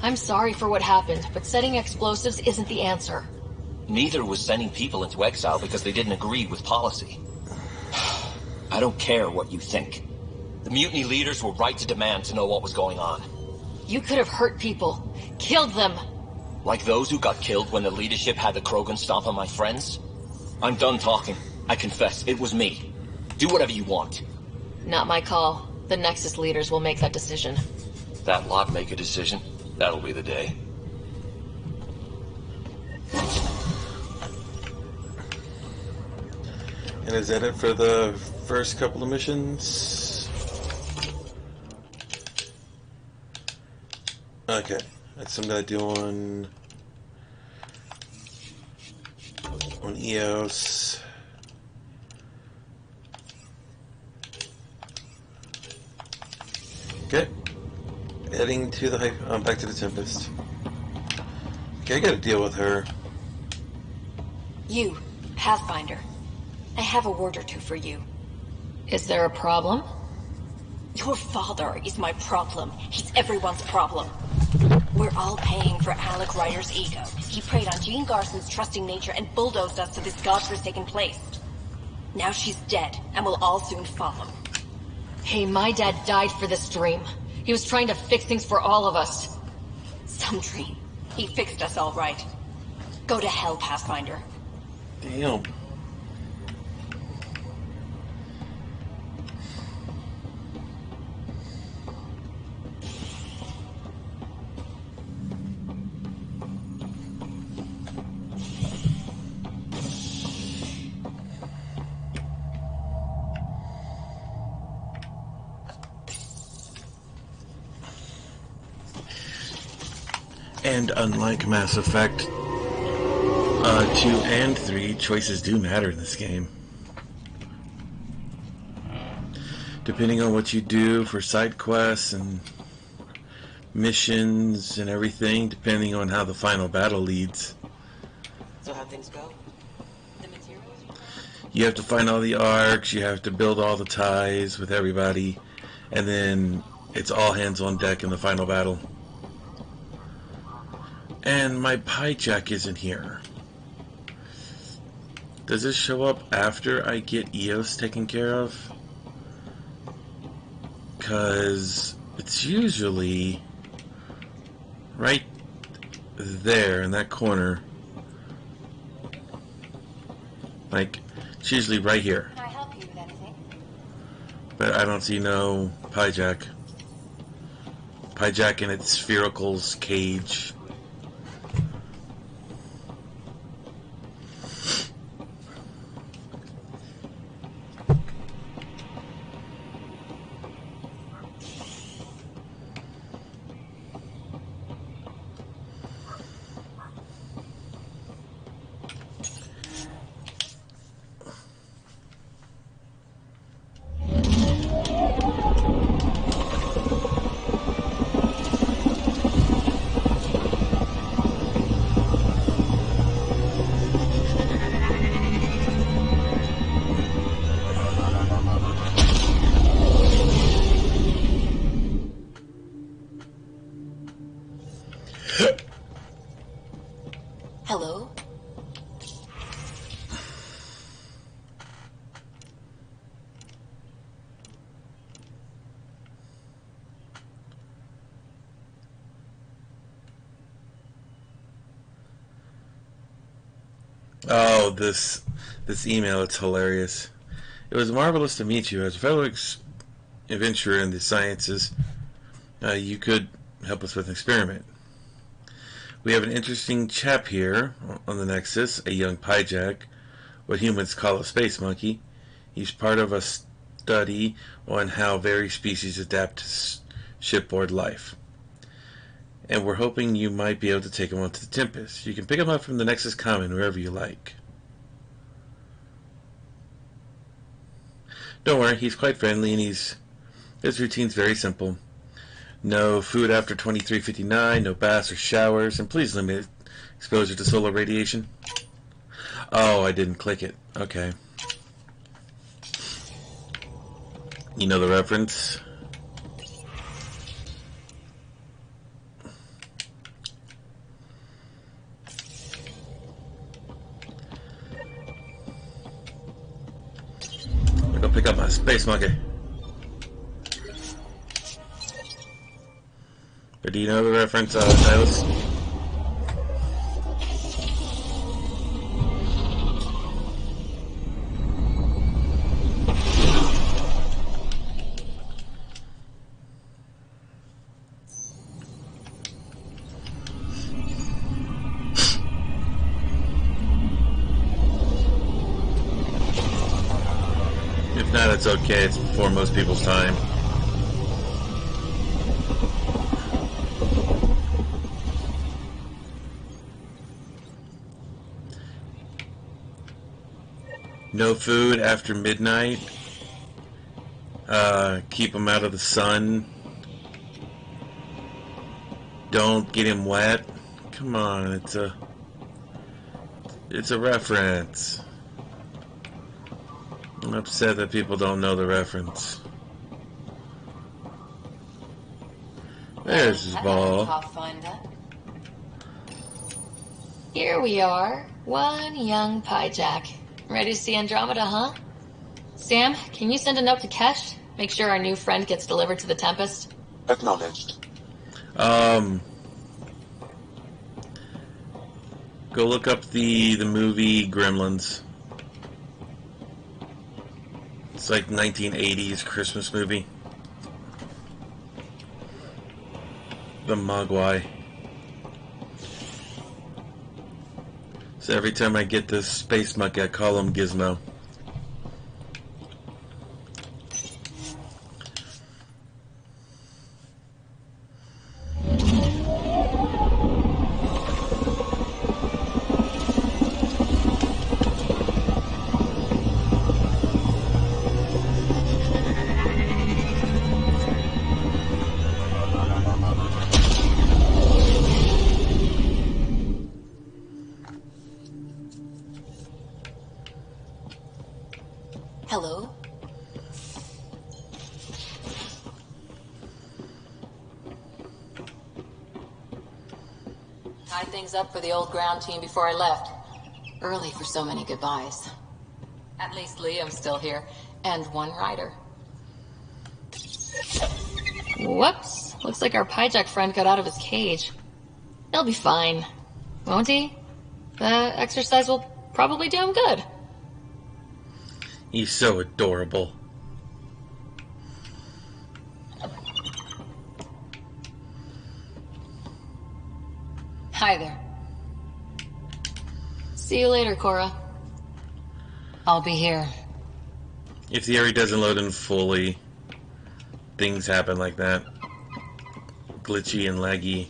I'm sorry for what happened, but setting explosives isn't the answer. Neither was sending people into exile because they didn't agree with policy. I don't care what you think. The mutiny leaders were right to demand to know what was going on. You could have hurt people. Killed them. Like those who got killed when the leadership had the Krogan stomp on my friends? I'm done talking. I confess, it was me. Do whatever you want. Not my call. The Nexus leaders will make that decision. That lot make a decision. That'll be the day. And is that it for the first couple of missions? Okay, that's something I do on EOS. Okay, heading to the back to the Tempest. Okay, I gotta deal with her. You, Pathfinder. I have a word or two for you. Is there a problem? Your father is my problem. He's everyone's problem. We're all paying for Alec Ryder's ego. He preyed on Jean Garson's trusting nature and bulldozed us to this godforsaken place. Now she's dead, and we'll all soon follow. Hey, my dad died for this dream. He was trying to fix things for all of us. Some dream. He fixed us all right. Go to hell, Pathfinder. Damn. And unlike Mass Effect 2 and 3, choices do matter in this game. Depending on what you do for side quests and missions and everything, depending on how the final battle leads. So how things go? The materials? You have to find all the arcs, you have to build all the ties with everybody, and then it's all hands on deck in the final battle. And my pie jack isn't here. Does this show up after I get EOS taken care of? Because it's usually right there in that corner. Like, it's usually right here. Can I help you with anything? But I don't see no pie jack. Pie jack in its spherical's cage. Hello? Oh, this email, it's hilarious. was marvelous to meet you. As a fellow adventurer in the sciences, you could help us with an experiment. We have an interesting chap here on the Nexus, a young Pyjak, what humans call a space monkey. He's part of a study on how various species adapt to shipboard life. And we're hoping you might be able to take him onto the Tempest. You can pick him up from the Nexus Common wherever you like. Don't worry, he's quite friendly, and his routine's very simple. No food after 23:59, no baths or showers, and please limit exposure to solar radiation. Oh, I didn't click it. Okay. You know the reference? I'll go pick up my space monkey. But do you know the reference, Silas? If not, it's okay. It's before most people's time. No food after midnight. Keep him out of the sun. Don't get him wet. Come on, it's a reference. I'm upset that people don't know the reference. There's his ball. Here we are, one young Pyjak. Ready to see Andromeda, huh? Sam, can you send a note to Kesh? Make sure our new friend gets delivered to the Tempest. Acknowledged. Go look up the movie Gremlins. It's like 1980s Christmas movie. The Mogwai. So every time I get this space monkey, I call him Gizmo. Hello? Tied things up for the old ground team before I left. Early for so many goodbyes. At least Liam's still here, and one rider. Whoops. Looks like our Pyjak friend got out of his cage. He'll be fine, won't he? The exercise will probably do him good. He's so adorable. Hi there. See you later, Cora. I'll be here. If the area doesn't load in fully, things happen like that. Glitchy and laggy.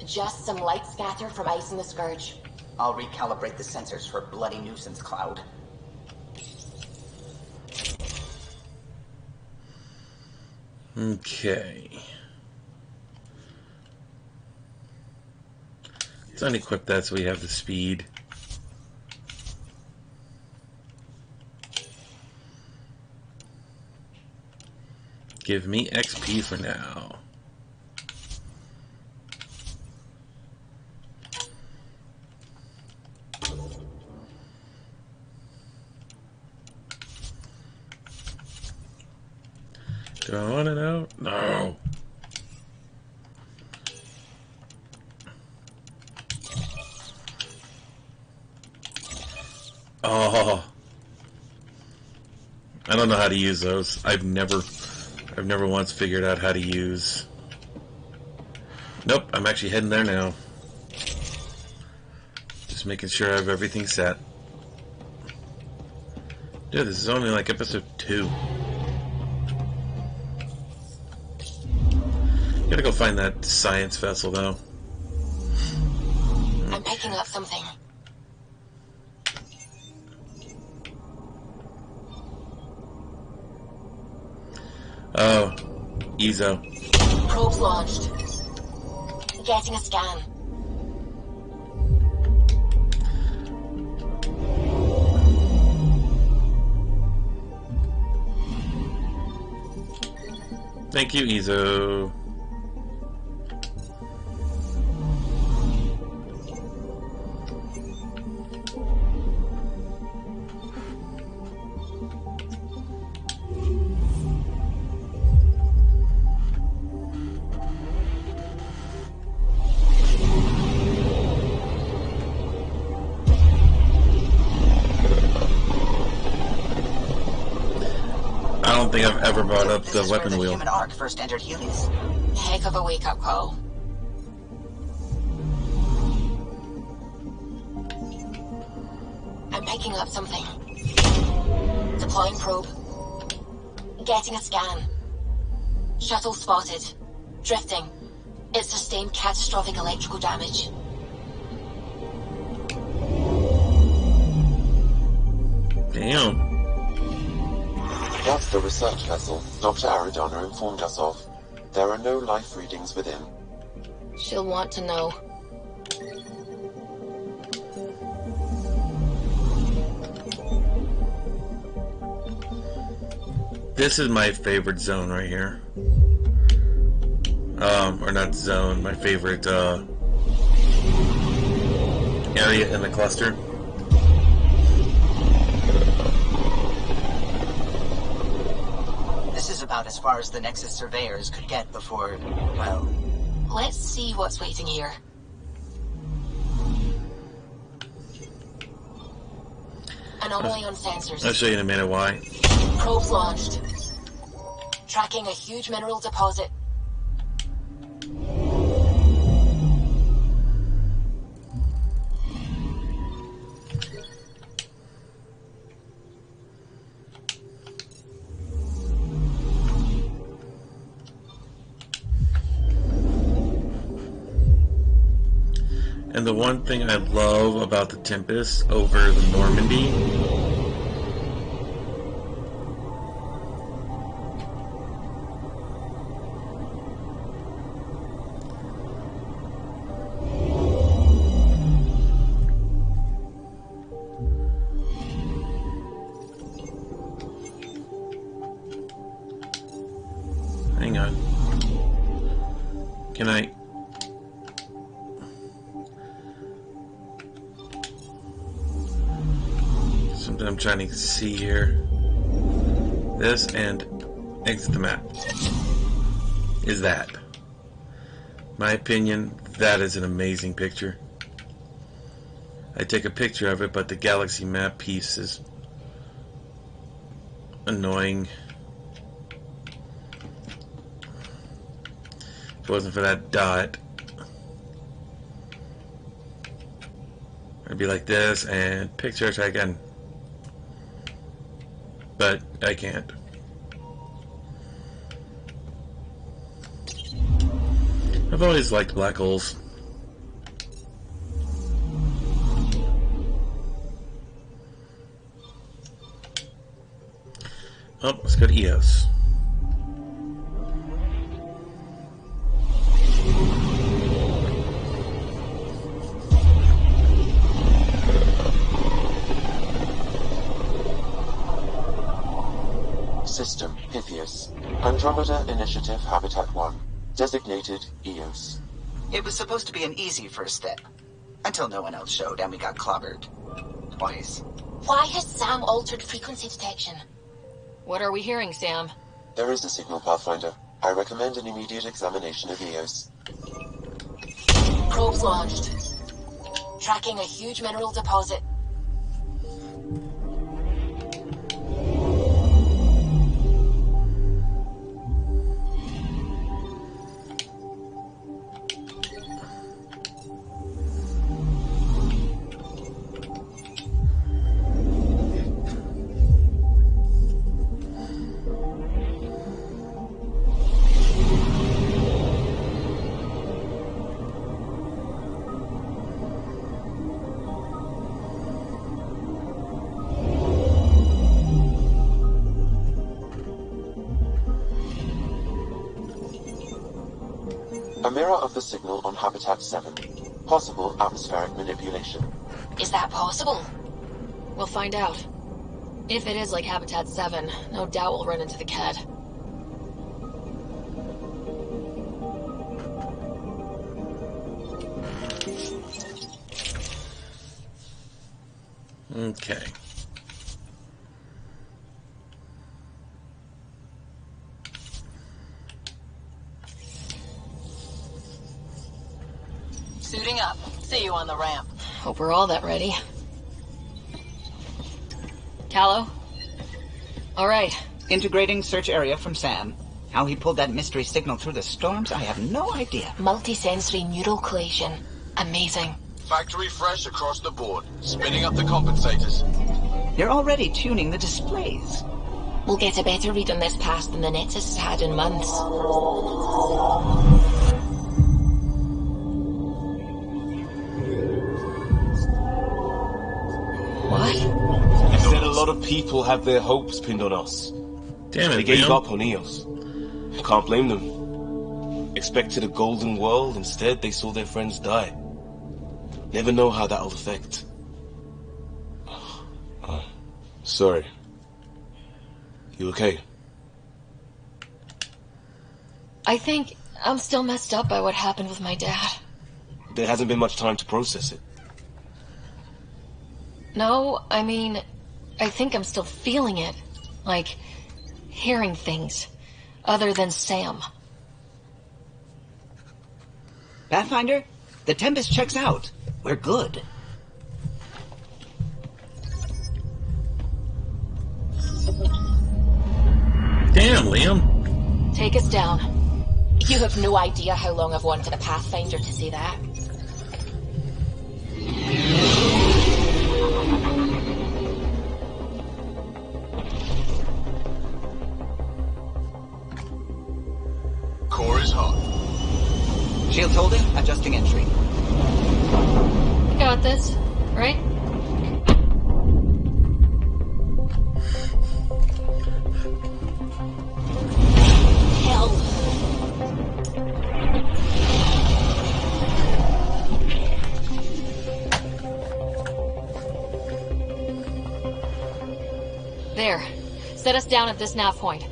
Just some light scatter from ice in the Scourge. I'll recalibrate the sensors for bloody nuisance cloud. Okay. Let's unequip that so we have the speed. Give me XP for now. Do I want to know? No. Oh, I don't know how to use those. I've never once figured out how to use. Nope, I'm actually heading there now. Just making sure I have everything set. Dude, this is only like episode 2. Gotta go find that science vessel, though. I'm picking up something. Oh, Ezo. Probes launched. Getting a scan. Thank you, Ezo. I don't think I've ever brought up the weapon wheel. Human Ark first entered Helios. Heck of a wake-up call. I'm picking up something. Deploying probe. Getting a scan. Shuttle spotted. Drifting. It sustained catastrophic electrical damage. Damn. That's the research vessel Dr. Aridana informed us of. There are no life readings within. She'll want to know. This is my favorite zone right here. Or not zone, my favorite area in the cluster. This is about as far as the Nexus surveyors could get before, well... Let's see what's waiting here. Anomaly on sensors. I'll show you in a minute why. Probes launched. Tracking a huge mineral deposit. And the one thing I love about the Tempest over the Normandy hang on. Can I... Something I'm trying to see here. This and exit the map. Is that? My opinion, that is an amazing picture. I take a picture of it, but the galaxy map piece is annoying. If it wasn't for that dot, I'd be like this and picture it again. But I can't. I've always liked black holes. Oh, let's go to EOS. System, Pythias. Andromeda Initiative Habitat 1. Designated EOS. It was supposed to be an easy first step. Until no one else showed and we got clobbered. Twice. Why has Sam altered frequency detection? What are we hearing, Sam? There is a signal, Pathfinder. I recommend an immediate examination of EOS. Probes launched. Tracking a huge mineral deposit. A mirror of the signal on Habitat 7. Possible atmospheric manipulation. Is that possible? We'll find out. If it is like Habitat 7, no doubt we'll run into the Ked. Okay. Suiting up. See you on the ramp. Hope we're all that ready. Callow? All right. Integrating search area from Sam. How he pulled that mystery signal through the storms, I have no idea. Multisensory neural collation. Amazing. Factory fresh across the board. Spinning up the compensators. They're already tuning the displays. We'll get a better read on this pass than the Nexus has had in months. What? You said a lot of people have their hopes pinned on us. Damn it, They gave Liam. up on Eos. I can't blame them. Expected a golden world, instead they saw their friends die. Never know how that'll affect. Sorry. You okay? I think I'm still messed up by what happened with my dad. There hasn't been much time to process it. No, I mean, I think I'm still feeling it. Like, hearing things. Other than Sam. Pathfinder, the Tempest checks out. We're good. Damn, Liam. Take us down. You have no idea how long I've wanted a Pathfinder to see that. Core is hot. Shields holding, adjusting entry. You got this, right? Hell. There. Set us down at this nav point.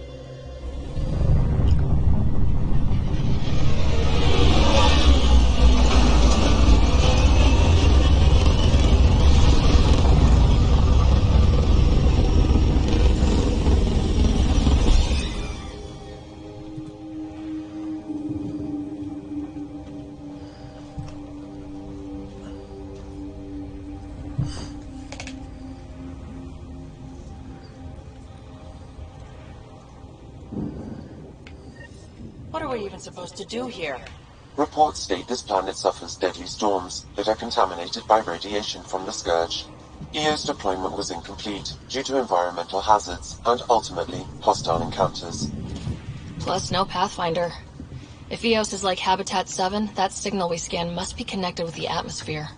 What are we even supposed to do here? Reports state this planet suffers deadly storms that are contaminated by radiation from the Scourge. EO's deployment was incomplete due to environmental hazards and, ultimately, hostile encounters. Plus, no Pathfinder. If Eos is like Habitat 7, that signal we scan must be connected with the atmosphere.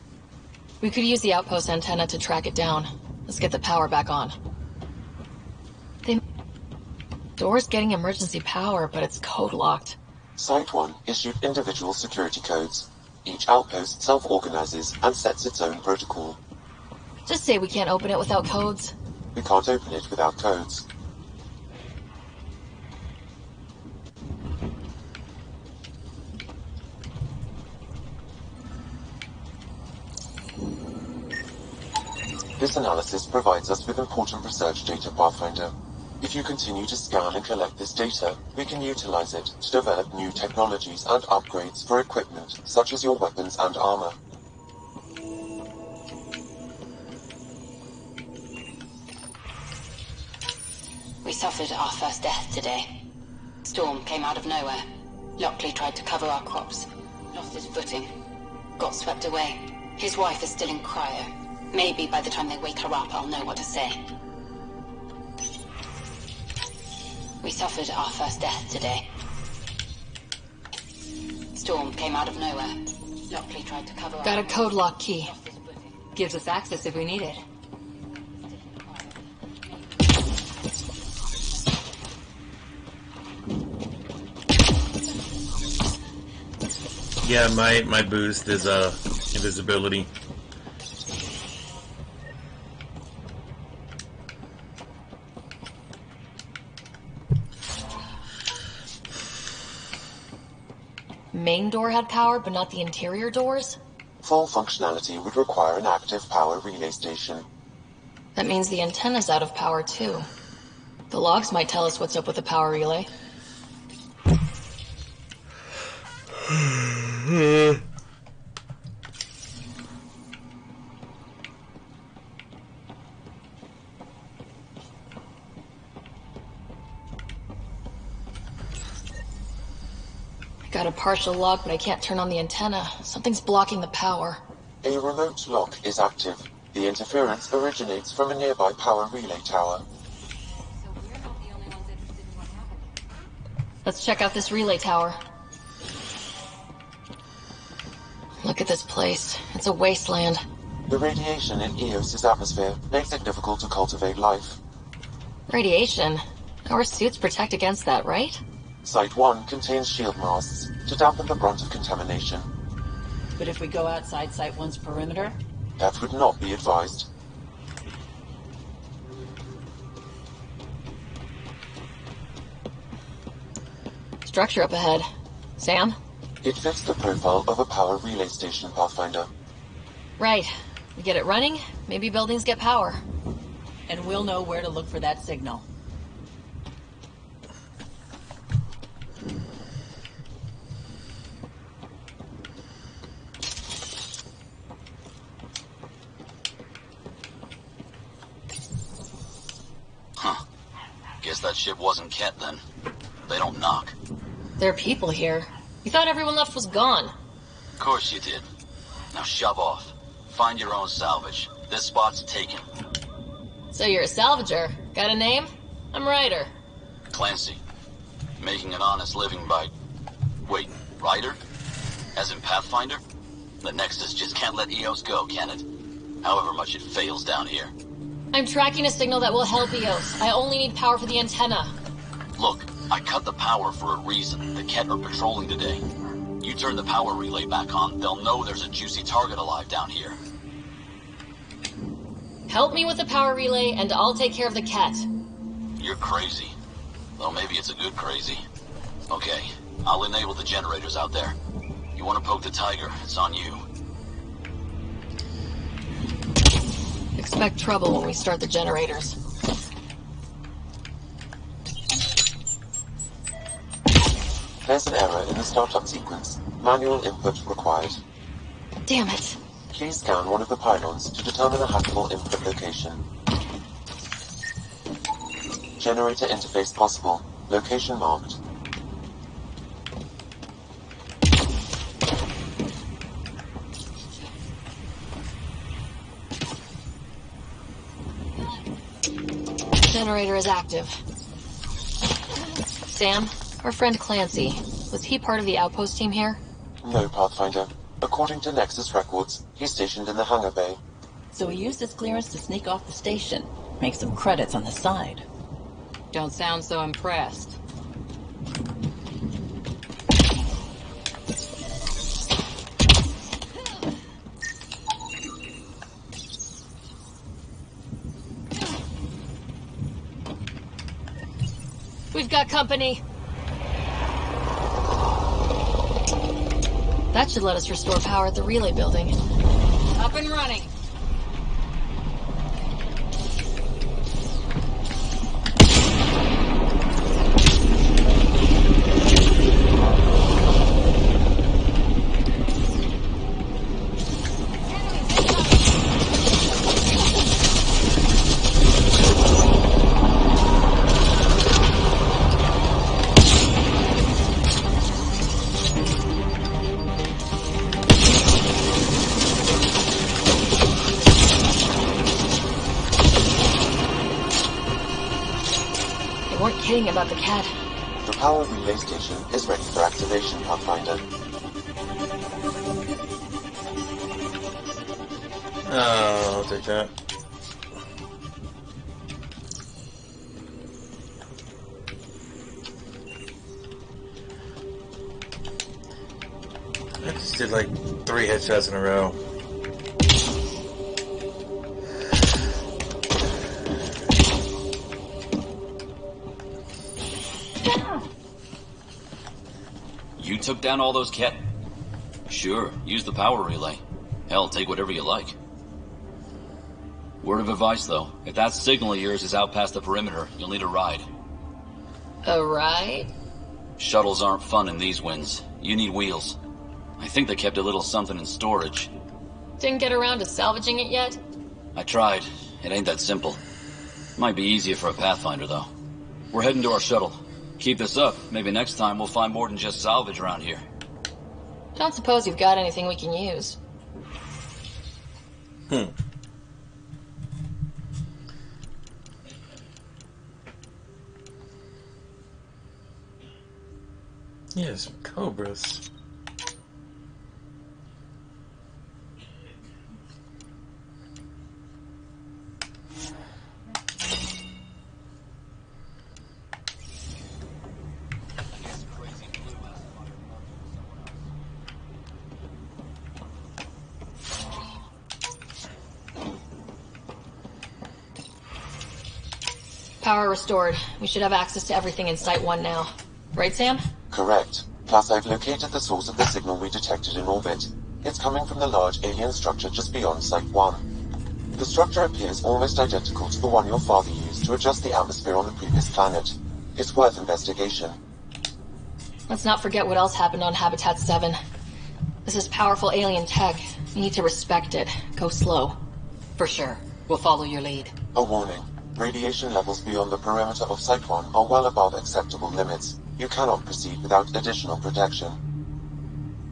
We could use the outpost antenna to track it down. Let's get the power back on. Door's getting emergency power, but it's code-locked. Site 1 issued individual security codes. Each outpost self-organizes and sets its own protocol. Just say we can't open it without codes. We can't open it without codes. This analysis provides us with important research data, Pathfinder. If you continue to scan and collect this data, we can utilize it to develop new technologies and upgrades for equipment, such as your weapons and armor. We suffered our first death today. Storm came out of nowhere. Lockley tried to cover our crops. Lost his footing. Got swept away. His wife is still in cryo. Maybe by the time they wake her up, I'll know what to say. We suffered our first death today. Storm came out of nowhere. Lockley tried to cover Got a code lock key. Gives us access if we need it. Yeah, my boost is invisibility. Main door had power, but not the interior doors? Full functionality would require an active power relay station. That means the antenna's out of power, too. The logs might tell us what's up with the power relay. Got a partial log, but I can't turn on the antenna. Something's blocking the power. A remote lock is active. The interference originates from a nearby power relay tower. Let's check out this relay tower. Look at this place. It's a wasteland. The radiation in Eos's atmosphere makes it difficult to cultivate life. Radiation? Our suits protect against that, right? Site 1 contains shield masts to dampen the brunt of contamination. But if we go outside Site 1's perimeter? That would not be advised. Structure up ahead. Sam? It fits the profile of a power relay station, Pathfinder. Right. We get it running, maybe buildings get power. And we'll know where to look for that signal. Huh. Guess that ship wasn't Ket then. They don't knock. There are people here. You thought everyone left was gone. Of course you did. Now shove off. Find your own salvage. This spot's taken. So you're a salvager. Got a name? I'm Ryder. Clancy. Making an honest living by... Wait, Ryder? As in Pathfinder? The Nexus just can't let Eos go, can it? However much it fails down here. I'm tracking a signal that will help Eos. I only need power for the antenna. Look, I cut the power for a reason. The Ket are patrolling today. You turn the power relay back on, they'll know there's a juicy target alive down here. Help me with the power relay, and I'll take care of the Ket. You're crazy. Well, maybe it's a good crazy. Okay, I'll enable the generators out there. You want to poke the tiger, it's on you. Expect trouble when we start the generators. There's an error in the startup sequence. Manual input required. Damn it. Please scan one of the pylons to determine a hackable input location. Generator interface possible. Location marked. Generator is active. Sam, our friend Clancy, was he part of the outpost team here? No, Pathfinder. According to Nexus records, he's stationed in the hangar bay. So he used his clearance to sneak off the station. Make some credits on the side. Don't sound so impressed. We've got company. That should let us restore power at the relay building. Up and running. Kidding about the Ket. The power relay station is ready for activation, Pathfinder. Oh, I'll take that. I just did like 3 headshots in a row. You took down all those cat... Sure, use the power relay. Hell, take whatever you like. Word of advice, though. If that signal of yours is out past the perimeter, you'll need a ride. A ride? Shuttles aren't fun in these winds. You need wheels. I think they kept a little something in storage. Didn't get around to salvaging it yet? I tried. It ain't that simple. Might be easier for a Pathfinder, though. We're heading to our shuttle. Keep this up. Maybe next time we'll find more than just salvage around here. Don't suppose you've got anything we can use. Yes, cobras. Power restored. We should have access to everything in Site 1 now. Right, Sam? Correct. Plus, I've located the source of the signal we detected in orbit. It's coming from the large alien structure just beyond Site 1. The structure appears almost identical to the one your father used to adjust the atmosphere on the previous planet. It's worth investigation. Let's not forget what else happened on Habitat 7. This is powerful alien tech. We need to respect it. Go slow. For sure. We'll follow your lead. A warning. Radiation levels beyond the perimeter of Site 1 are well above acceptable limits. You cannot proceed without additional protection.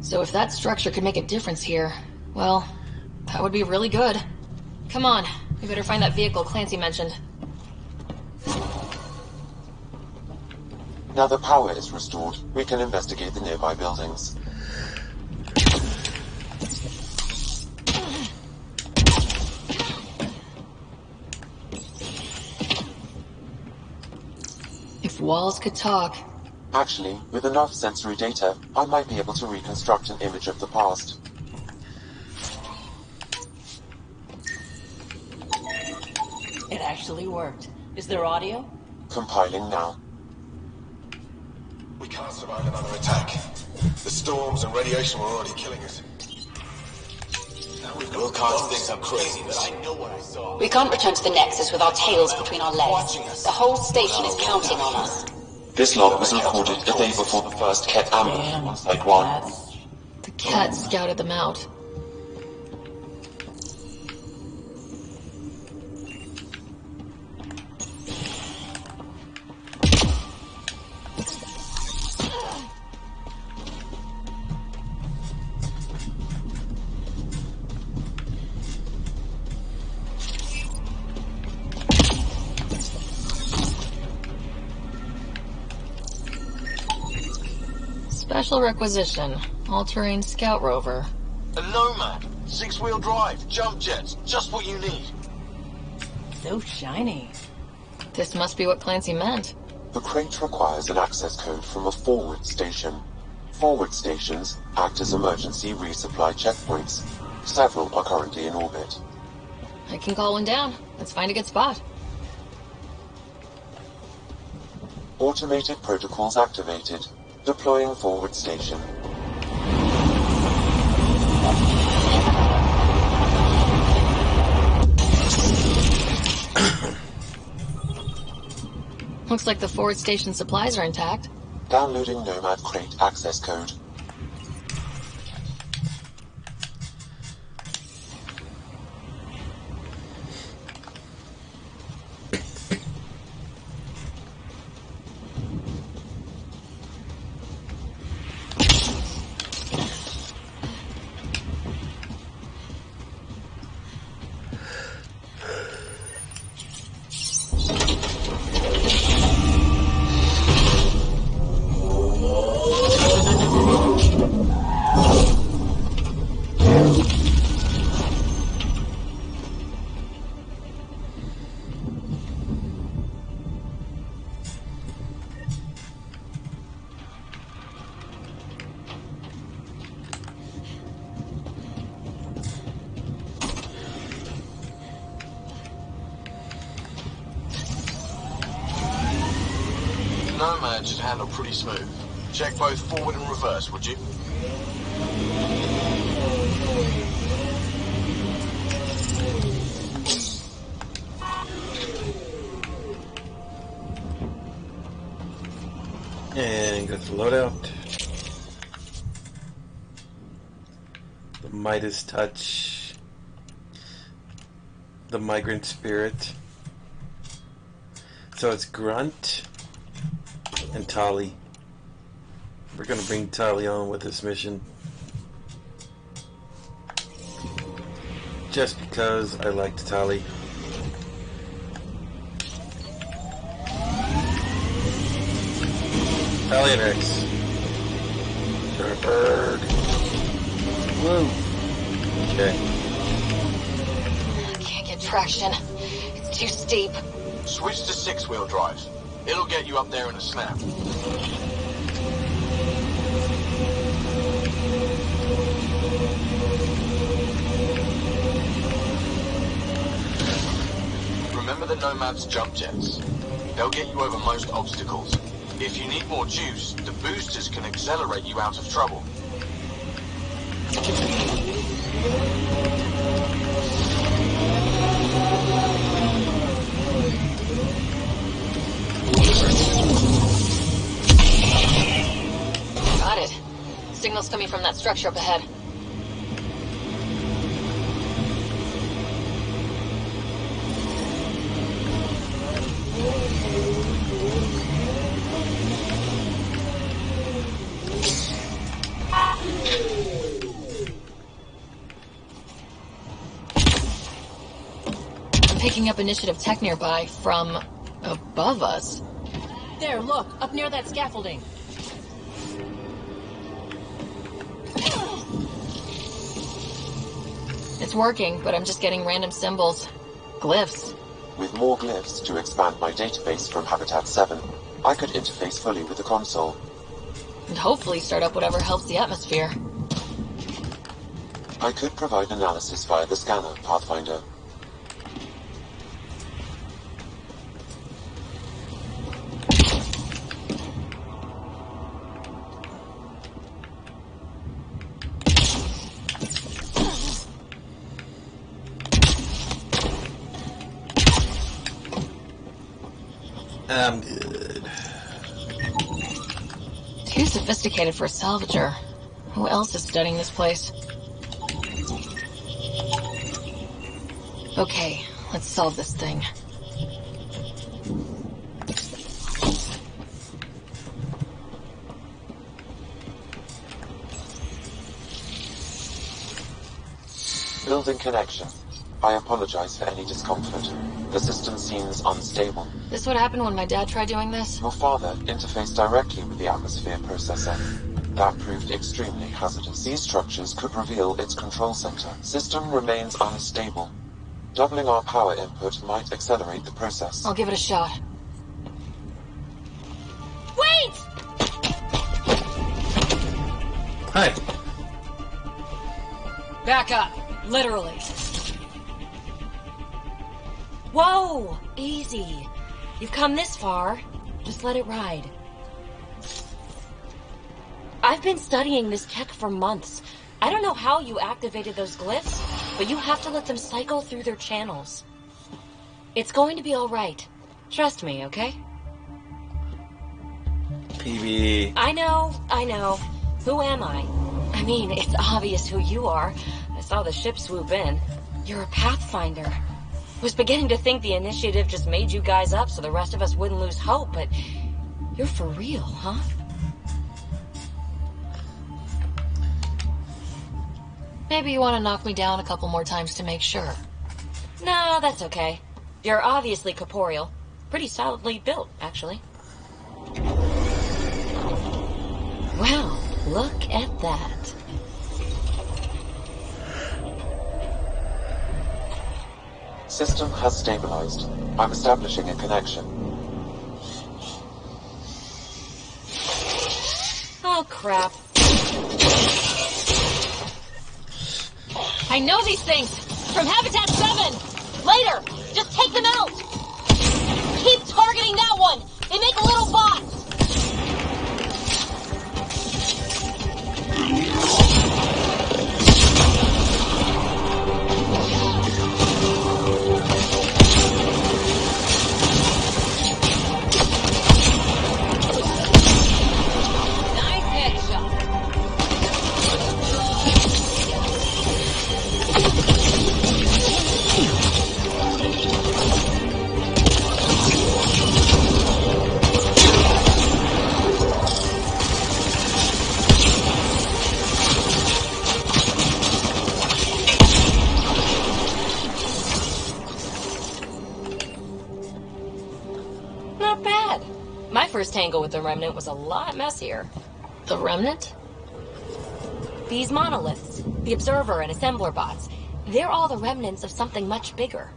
So if that structure could make a difference here, well, that would be really good. Come on, we better find that vehicle Clancy mentioned. Now the power is restored, we can investigate the nearby buildings. If walls could talk... Actually, with enough sensory data, I might be able to reconstruct an image of the past. It actually worked. Is there audio? Compiling now. We can't survive another attack. The storms and radiation were already killing us. Will Khan thinks I'm crazy, but I know what I saw. We can't return to the Nexus with our tails between our legs. The whole station is counting on us. This log was recorded a day before the first Ket ambush on Site 1. The cat scouted them out. Special requisition. All-terrain scout rover. A Nomad. 6-wheel drive. Jump jets. Just what you need. So shiny. This must be what Clancy meant. The crate requires an access code from a forward station. Forward stations act as emergency resupply checkpoints. Several are currently in orbit. I can call one down. Let's find a good spot. Automated protocols activated. Deploying forward station. Looks like the forward station supplies are intact. Downloading Nomad crate access code. Nomad should handle pretty smooth. Check both forward and reverse, would you? And go to loadout. The Midas Touch. The Migrant Spirit. So it's Grunt and Tali. We're gonna bring Tali on with this mission. Just because I liked Tali. Tali and X. Bird. Woo. Okay. Can't get traction. It's too steep. Switch to 6-wheel drive. It'll get you up there in a snap. Remember the Nomad's jump jets. They'll get you over most obstacles. If you need more juice, the boosters can accelerate you out of trouble. Got it. Signal's coming from that structure up ahead. I'm picking up initiative tech nearby from above us. There, look, up near that scaffolding. It's working, but I'm just getting random symbols. Glyphs. With more glyphs to expand my database from Habitat 7, I could interface fully with the console. And hopefully start up whatever helps the atmosphere. I could provide analysis via the scanner, Pathfinder. I'm good. Too sophisticated for a salvager. Who else is studying this place? Okay, let's solve this thing. Building connection. I apologize for any discomfort. The system seems unstable. This would happen when my dad tried doing this? Your father interfaced directly with the atmosphere processor. That proved extremely hazardous. These structures could reveal its control center. System remains unstable. Doubling our power input might accelerate the process. I'll give it a shot. Wait! Hi. Back up. Literally. Whoa! Easy. You've come this far. Just let it ride. I've been studying this tech for months. I don't know how you activated those glyphs, but you have to let them cycle through their channels. It's going to be all right. Trust me, okay? PB. I know. Who am I? I mean, it's obvious who you are. I saw the ship swoop in. You're a Pathfinder. Was beginning to think the initiative just made you guys up so the rest of us wouldn't lose hope, but you're for real, huh? Maybe you want to knock me down a couple more times to make sure. No, that's okay. You're obviously corporeal. Pretty solidly built, actually. Well, look at that. System has stabilized. I'm establishing a connection. Oh, crap. I know these things! From Habitat 7! Later! Just take them out! Keep targeting that one! They make little bots! first tangle with the Remnant was a lot messier. The Remnant? These monoliths, the Observer and Assembler bots, they're all the remnants of something much bigger.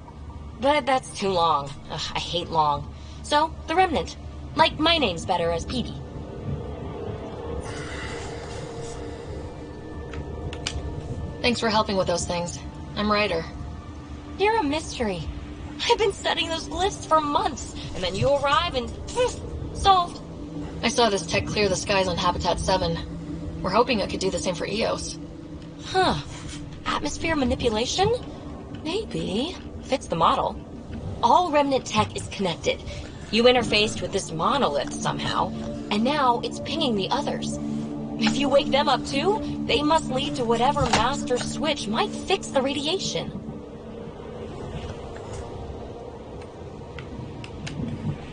But that's too long. Ugh, I hate long. So, the Remnant. Like my name's better as Petey. Thanks for helping with those things. I'm Ryder. You're a mystery. I've been studying those glyphs for months, and then you arrive and poof, solved. I saw this tech clear the skies on Habitat 7. We're hoping it could do the same for EOS. Huh. Atmosphere manipulation? Maybe. Fits the model. All Remnant tech is connected. You interfaced with this monolith somehow, and now it's pinging the others. If you wake them up too, they must lead to whatever master switch might fix the radiation.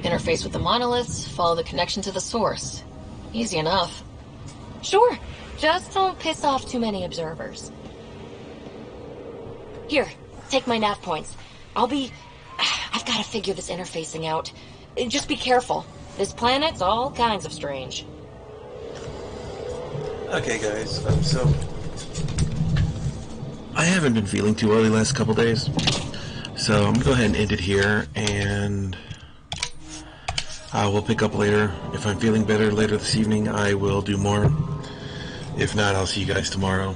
Interface with the monoliths, follow the connection to the source. Easy enough. Sure. Just don't piss off too many observers. Here, take my nav points. I've got to figure this interfacing out. Just be careful. This planet's all kinds of strange. Okay, guys, so I haven't been feeling too well the last couple days, so I'm gonna go ahead and end it here, and I will pick up later. If I'm feeling better later this evening, I will do more. If not, I'll see you guys tomorrow.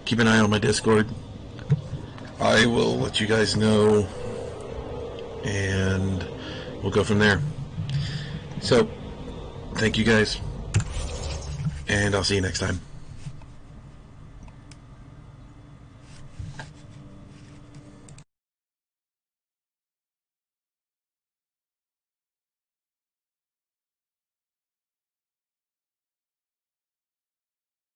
Keep an eye on my Discord. I will let you guys know, and we'll go from there. So, thank you guys. And I'll see you next time.